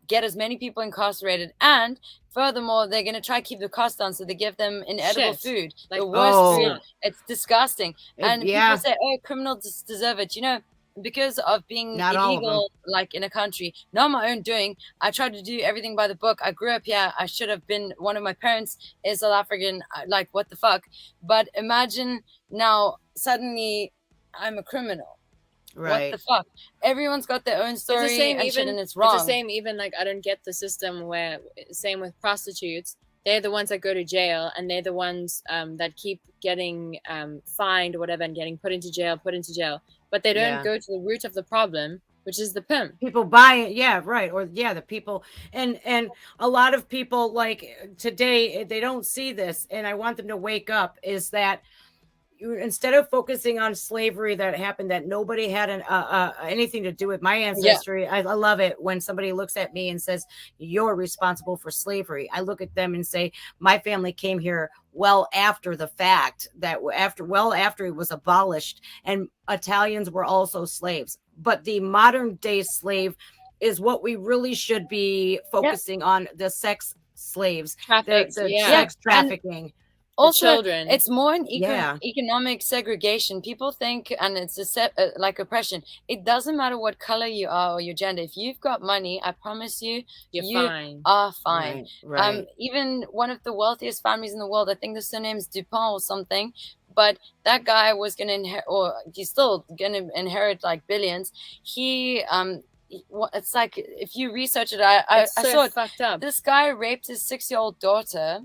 get as many people incarcerated, and furthermore, they're going to try keep the cost down, so they give them inedible food, like the worst food. It's disgusting. And people say, oh, criminals deserve it. You know, because of being illegal, like, in a country, not my own doing. I tried to do everything by the book. I grew up here. I should have been, one of my parents is South African. Like, what the fuck? But imagine now, suddenly, I'm a criminal. Right. What the fuck? Everyone's got their own story, it's the same, and even, shit, and it's wrong. It's the same, even, like, I don't get the system where, same with prostitutes. They're the ones that go to jail, and they're the ones that keep getting fined or whatever, and getting put into jail. But they don't go to the root of the problem, which is the pimp. People buy it, right. Or the people, and a lot of people, like, today, they don't see this, and I want them to wake up, is that instead of focusing on slavery that happened, that nobody had anything to do with my ancestry. I love it when somebody looks at me and says, you're responsible for slavery. I look at them and say, my family came here well after the fact, after it was abolished, and Italians were also slaves. But the modern day slave is what we really should be focusing on, the sex slaves, the sex trafficking. Also, children. It's more an economic segregation. People think, and it's like oppression. It doesn't matter what color you are or your gender. If you've got money, I promise you, you are fine. Right. Even one of the wealthiest families in the world, I think the surname's Dupont or something, but that guy was going to inherit, or he's still going to inherit, like, billions. He it's like, if you research it, I saw it. Fucked up. This guy raped his 6-year-old daughter.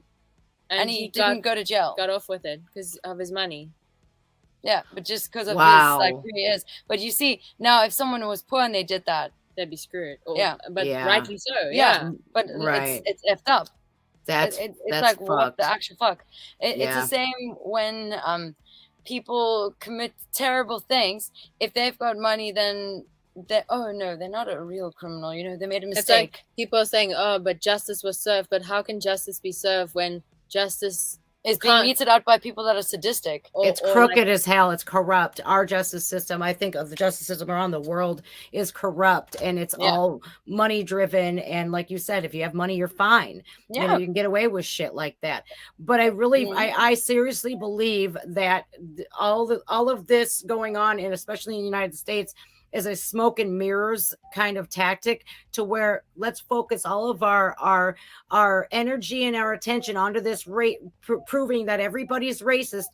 And he didn't go to jail. Got off with it because of his money. Yeah, but just because of his like Wow. who he is. But you see, now if someone was poor and they did that, They'd be screwed. Or, Yeah. but Yeah. rightly so. Yeah. Yeah. but Right. it's effed up. That's It's that's like what the fucked. actual fuck. It's Yeah. the same when people commit terrible things. If they've got money, then oh no, they're not a real criminal. You know, they made a It's like mistake. people are saying, "Oh, but justice was served." But how can justice be served when justice It's being meted out by people that are sadistic. It's crooked as hell. It's corrupt. Our justice system, I think of the justice system around the world, is corrupt, and it's all money driven. And like you said, if you have money, you're fine. Yeah. You know, you can get away with shit like that. But I really, I seriously believe that all of this going on, and especially in the United States, is a smoke and mirrors kind of tactic, to where let's focus all of our energy and our attention onto this rate, proving that everybody's racist,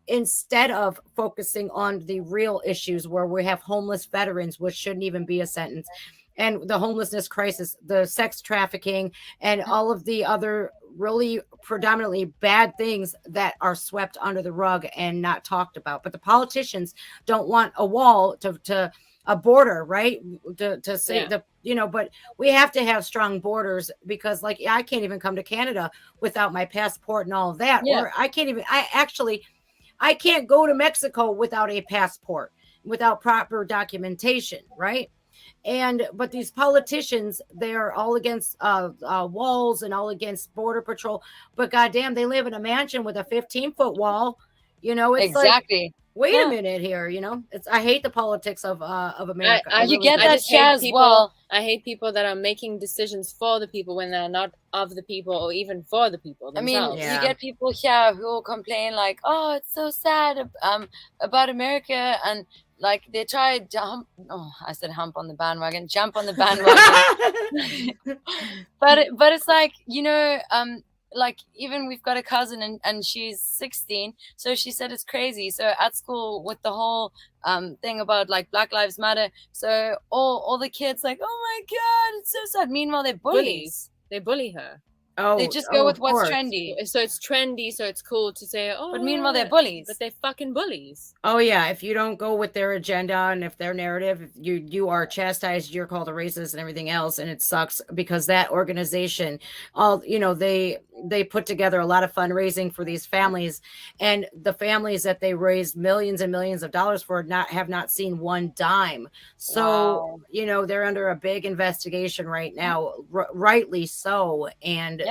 instead of focusing on the real issues, where we have homeless veterans, which shouldn't even be a sentence, and the homelessness crisis, the sex trafficking, and all of the other really predominantly bad things that are swept under the rug and not talked about. But the politicians don't want a wall to a border, right? To say the, you know, but we have to have strong borders, because like I can't even come to Canada without my passport and all of that. Or I can't go to Mexico without a passport, without proper documentation, right? But these politicians, they are all against walls and all against border patrol. But goddamn, they live in a mansion with a 15-foot wall. You know, it's exactly. Like, wait a minute here. You know, I hate the politics of America. You get that share as well. I hate people that are making decisions for the people when they're not of the people, or even for the people themselves. I mean, you get people here who will complain like, "Oh, it's so sad about America," and like they try jump. Oh, I said hump on the bandwagon, jump on the bandwagon. but it's like, you know, like even we've got a cousin and she's 16, so she said it's crazy. So at school with the whole thing about like Black Lives Matter, so all the kids like, oh my god, it's so sad. Meanwhile, they're bullies. They bully her. Oh, they just go with what's trendy. So it's trendy, so it's cool to say, oh. But meanwhile, they're bullies. But they're fucking bullies. Oh yeah, if you don't go with their agenda and if their narrative, you are chastised, you're called a racist and everything else, and it sucks, because that organization, they put together a lot of fundraising for these families, and the families that they raised millions and millions of dollars for have not seen one dime. So they're under a big investigation right now, rightly so, and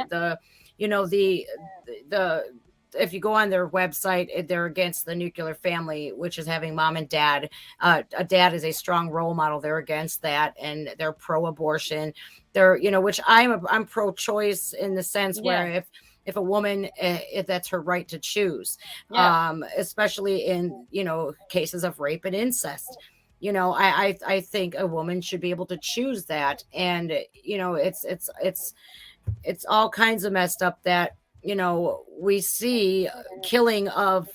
if you go on their website, they're against the nuclear family, which is having mom and dad. A dad is a strong role model. They're against that, and they're pro-abortion. They're, which I'm pro-choice in the sense where if a woman, if that's her right to choose, especially in, cases of rape and incest. I think a woman should be able to choose that, and it's all kinds of messed up that we see killing of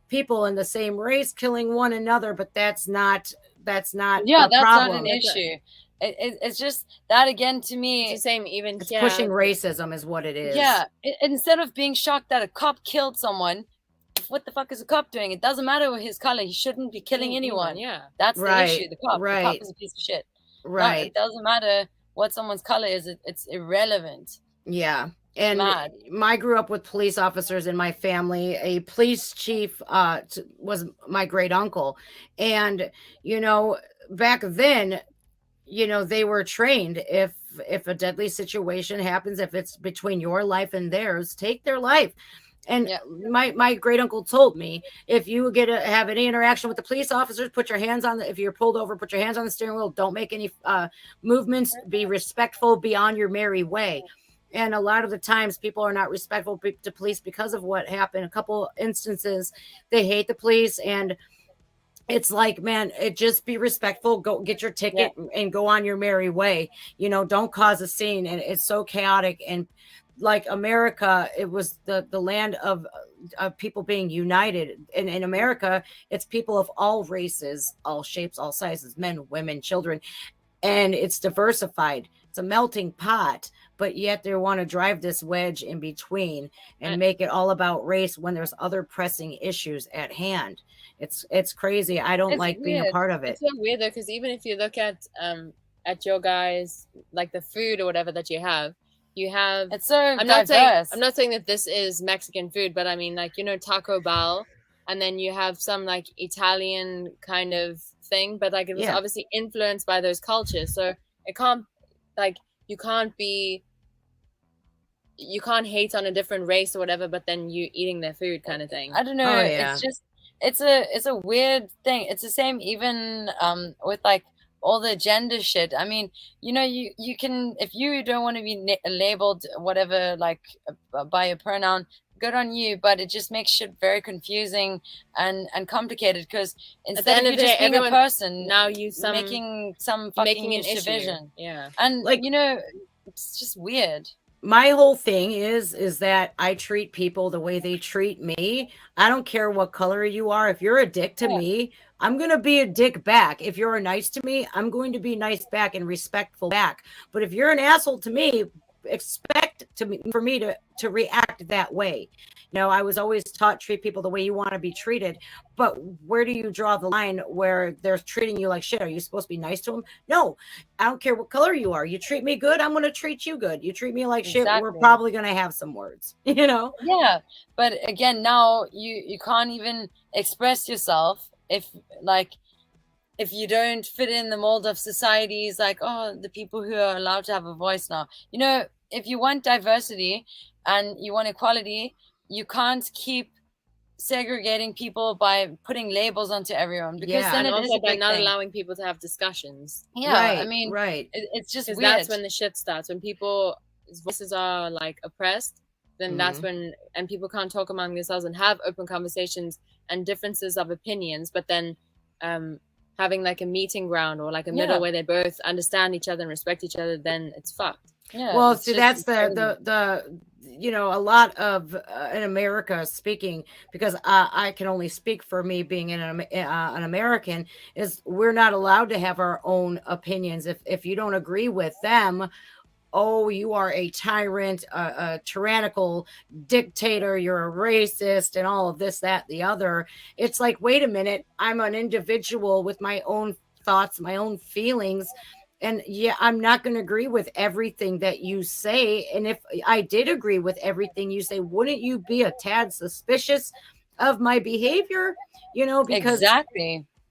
people in the same race killing one another, but that's not that's problem. Not an issue. It's just that, again, to me, it's the same. Even it's pushing racism is what it is. Instead of being shocked that a cop killed someone, what the fuck is a cop doing? It doesn't matter his color. He shouldn't be killing anyone. That's the issue. The cop is a piece of shit. Right. It doesn't matter what someone's color is. It's irrelevant. Yeah. And I grew up with police officers in my family. A police chief was my great uncle. And, back then, they were trained, if a deadly situation happens, if it's between your life and theirs, take their life. And my great uncle told me, if you have any interaction with the police officers, put your hands on if you're pulled over, put your hands on the steering wheel. Don't make any movements. Be respectful, be on your merry way. And a lot of the times people are not respectful to police because of what happened. A couple instances, they hate the police, and it's like, man, just be respectful, go get your ticket and go on your merry way. Don't cause a scene. And it's so chaotic. And like America, it was the land of people being united. And in America, it's people of all races, all shapes, all sizes, men, women, children. And it's diversified. It's a melting pot. but yet they want to drive this wedge in between and make it all about race when there's other pressing issues at hand. It's crazy. I don't like being a part of it. It's so weird though, because even if you look at your guys, like the food or whatever that you have, it's so I'm diverse. I'm not saying that this is Mexican food, but I mean, like, you know, Taco Bell, and then you have some like Italian kind of thing, but like it was obviously influenced by those cultures. So it can't, like, you can't hate on a different race or whatever, but then you eating their food kind of thing. I don't know. It's just, it's a weird thing. It's the same even with like all the gender shit. I mean, you know, you can, if you don't want to be labeled whatever, like by a pronoun, good on you, but it just makes shit very confusing and complicated, because instead of you just being a person, now you making some fucking division. Yeah. And like, you know, it's just weird. My whole thing is that I treat people the way they treat me. I don't care what color you are. If you're a dick to me, I'm going to be a dick back. If you're nice to me, I'm going to be nice back and respectful back. But if you're an asshole to me, expect for me to react that way. You know, I was always taught, treat people the way you want to be treated. But where do you draw the line where they're treating you like shit? Are you supposed to be nice to them? No, I don't care what color you are. You treat me good, I'm going to treat you good. You treat me like shit, we're probably going to have some words, you know? Yeah. But again, now you can't even express yourself if you don't fit in the mold of societies, like, oh, the people who are allowed to have a voice now. You know, if you want diversity and you want equality, you can't keep segregating people by putting labels onto everyone, because then and it also is by not allowing people to have discussions. I mean, it's just weird. That's when the shit starts. When people's voices are like oppressed, then that's when, and people can't talk among themselves and have open conversations and differences of opinions, but then having like a meeting ground or like a middle where they both understand each other and respect each other, then it's fucked. Well, see, that's the you know, a lot of in America, speaking, because I can only speak for me being an American, is we're not allowed to have our own opinions. If you don't agree with them, oh, you are a tyrant, a tyrannical dictator, you're a racist, and all of this, that, the other. It's like, wait a minute, I'm an individual with my own thoughts, my own feelings. And yeah, I'm not going to agree with everything that you say. And if I did agree with everything you say, wouldn't you be a tad suspicious of my behavior? You know, because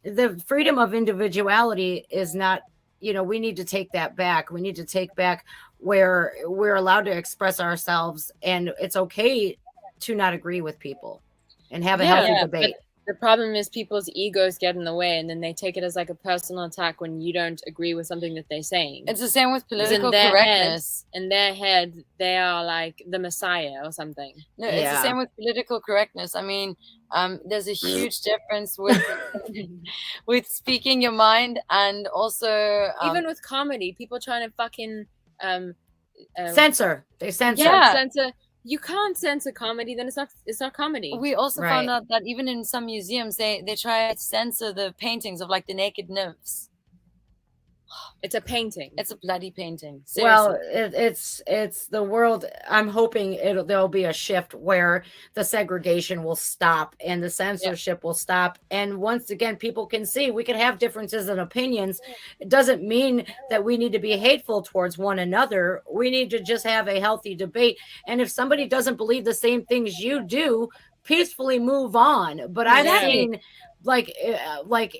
the freedom of individuality is not, you know, we need to take that back. We need to take back where we're allowed to express ourselves, and it's okay to not agree with people and have a healthy debate. The problem is people's egos get in the way, and then they take it as like a personal attack when you don't agree with something that they're saying. It's the same with political correctness. In their head, they are like the Messiah or something. No, it's the same with political correctness. I mean, there's a huge difference with with speaking your mind, and also even with comedy, people trying to fucking censor. They censor. Censor. You can't censor comedy, then it's not comedy. We also found out that even in some museums, they try to censor the paintings of like the naked nymphs. It's a painting. It's a bloody painting. Seriously. Well, it's the world. I'm hoping there'll be a shift where the segregation will stop and the censorship will stop. And once again, people can see we can have differences in opinions. It doesn't mean that we need to be hateful towards one another. We need to just have a healthy debate. And if somebody doesn't believe the same things you do, peacefully move on. But I've seen like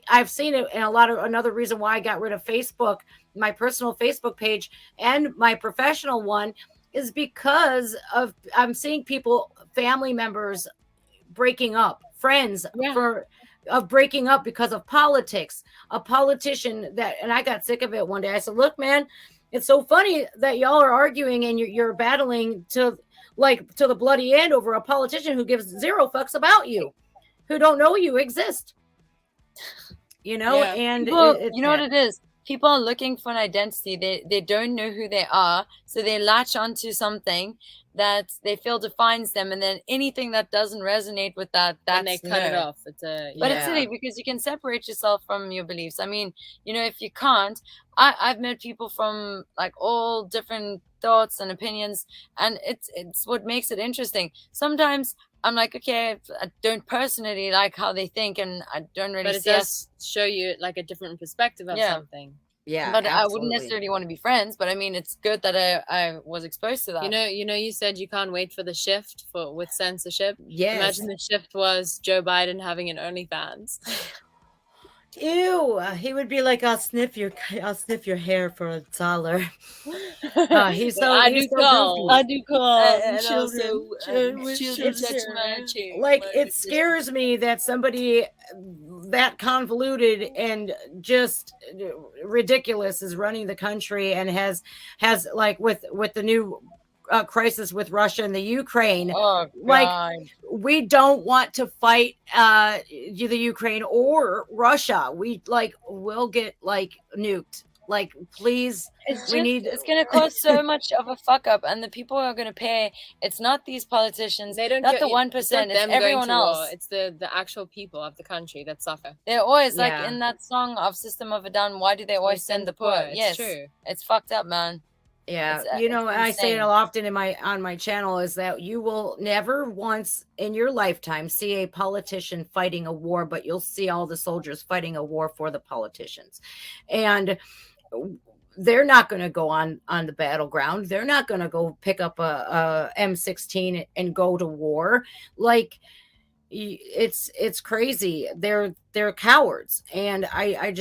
I've seen it, and another reason why I got rid of Facebook, my personal Facebook page and my professional one, is because I'm seeing people, family members breaking up, friends breaking up because of politics. A politician and I got sick of it one day. I said, look, man, it's so funny that y'all are arguing and you're battling to the bloody end over a politician who gives zero fucks about you, who don't know you exist. You know, and people, you know what it is? people are looking for an identity. They don't know who they are, so they latch onto something that they feel defines them, and then anything that doesn't resonate with that, And they that's cut it no. off. It's a But it's Yeah. silly because you can separate yourself from your beliefs. I mean, you know, if you can't, I've met people from like all different thoughts and opinions, and it's what makes it interesting. Sometimes I'm like, okay, I don't personally like how they think, and I don't really but it see us. does show you like a different perspective of Yeah. something. Yeah, But I wouldn't absolutely. necessarily want to be friends. But I mean, it's good that I was exposed to that. You said you can't wait for the shift with censorship. Yes. Imagine the shift was Joe Biden having an OnlyFans. Ew, he would be like, I'll sniff your hair for $1. He's so I he's do so call. goofy. I do call And children. also, Children touch touch my cheek. Like, it scares me that somebody that convoluted and just ridiculous is running the country and has like with the new crisis with Russia and the Ukraine. Oh, like God. we don't want to fight the Ukraine or Russia. We'll get like nuked. Like, please, It's going to cause so much of a fuck up, and the people who are going to pay, it's not these politicians, They don't not get, the 1%, it's not them everyone going to else. war. It's the actual people of the country that suffer. They're always Yeah. like in that song of System of a Down, why do they always send the poor? It's Yes, true. it's fucked up, man. Yeah, It's, I say it insane. often on my channel is that you will never once in your lifetime see a politician fighting a war, but you'll see all the soldiers fighting a war for the politicians. And they're not going to go on the battleground. They're not going to go pick up a M16 and go to war. Like, it's crazy. They're cowards, and I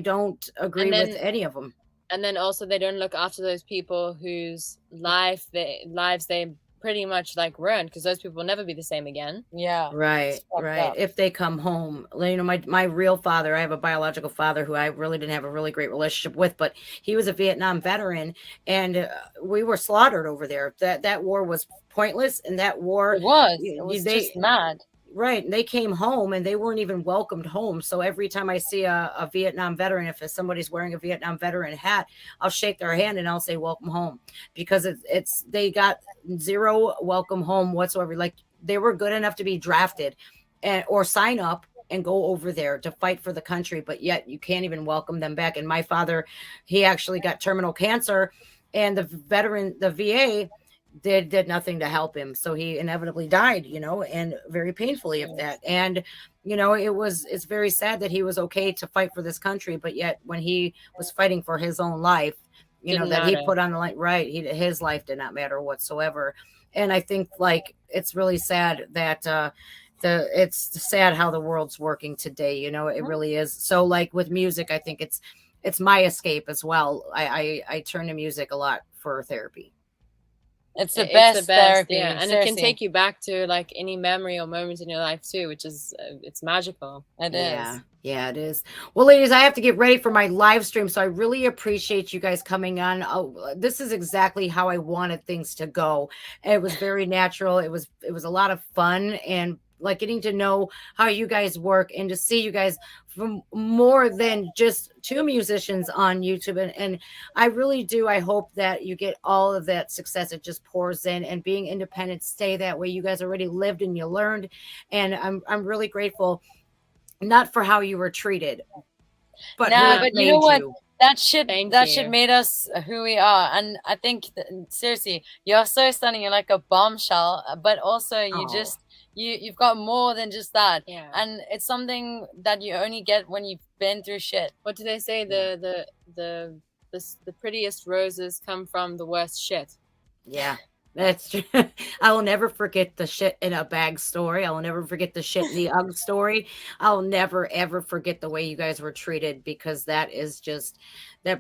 don't agree with any of them. And then also they don't look after those people whose lives they pretty much like ruined, because those people will never be the same again. Yeah. Right. Up. If they come home, you know, my real father, I have a biological father who I really didn't have a really great relationship with, but he was a Vietnam veteran, and we were slaughtered over there. That war was pointless, and that war it was just mad. Right. And they came home and they weren't even welcomed home. So every time I see a Vietnam veteran, if somebody's wearing a Vietnam veteran hat, I'll shake their hand and I'll say, welcome home, because they got zero welcome home whatsoever. Like, they were good enough to be drafted or sign up and go over there to fight for the country, but yet you can't even welcome them back. And my father, he actually got terminal cancer, and the VA did nothing to help him. So he inevitably died, you know, and very painfully of that. And, you know, it's very sad that he was okay to fight for this country, but yet when he was fighting for his own life, you know, that he put on the line, right, his life did not matter whatsoever. And I think, like, it's really sad that it's sad how the world's working today, you know. It really is. So, like, with music, I think it's my escape as well. I turn to music a lot for therapy. It's the best therapy, yeah. And seriously. It can take you back to like any memory or moment in your life too, which is it's magical. It is. Yeah, it is. Well, ladies, I have to get ready for my live stream, so I really appreciate you guys coming on. This is exactly how I wanted things to go. It was very natural. It was a lot of fun, and like getting to know how you guys work and to see you guys from more than just two musicians on YouTube. And I really do. I hope that you get all of that success. It just pours in, and being independent, stay that way. You guys already lived and you learned. And I'm really grateful, not for how you were treated, but you know what? That shit Thank made us who we are. And I think seriously, you're so stunning. You're like a bombshell, but also you've got more than just that. Yeah. And it's something that you only get when you've been through shit. What do they say? The prettiest roses come from the worst shit. Yeah, that's true. I will never forget the shit in a bag story. I will never forget the shit in the UGG story. I'll never, ever forget the way you guys were treated, because that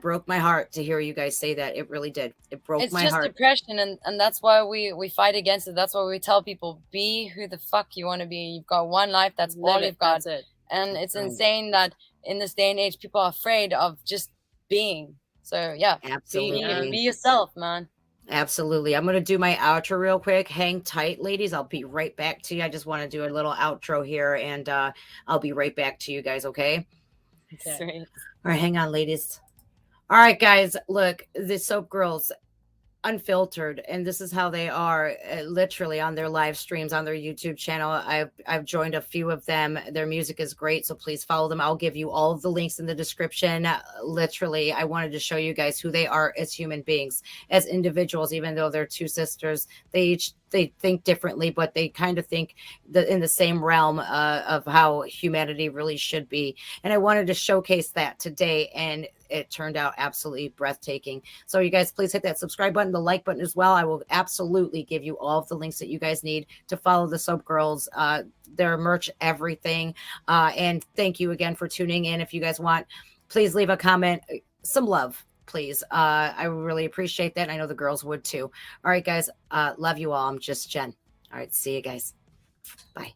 broke my heart to hear you guys say that. It really did. It broke my heart. It's just depression, and that's why we fight against it. That's why we tell people, be who the fuck you want to be. You've got one life. That's all you've got. That's it. And it's insane that in this day and age, people are afraid of just being. So yeah, absolutely, be yourself, man. Absolutely. I'm going to do my outro real quick. Hang tight, ladies. I'll be right back to you. I just want to do a little outro here, and I'll be right back to you guys. Okay. Sweet. All right. Hang on, ladies. All right, guys, look, the Soap Girls, unfiltered, and this is how they are, literally on their live streams on their YouTube channel. I've joined a few of them. Their music is great, so please follow them. I'll give you all of the links in the description. Literally, I wanted to show you guys who they are as human beings, as individuals. Even though they're two sisters, they think differently, but they kind of think in the same realm of how humanity really should be. And I wanted to showcase that today, and it turned out absolutely breathtaking. So you guys, please hit that subscribe button, the like button as well. I will absolutely give you all of the links that you guys need to follow the Soap Girls, their merch, everything. And thank you again for tuning in. If you guys want, please leave a comment, some love, please. I really appreciate that. I know the girls would too. All right, guys. Love you all. I'm just Jen. All right. See you guys. Bye.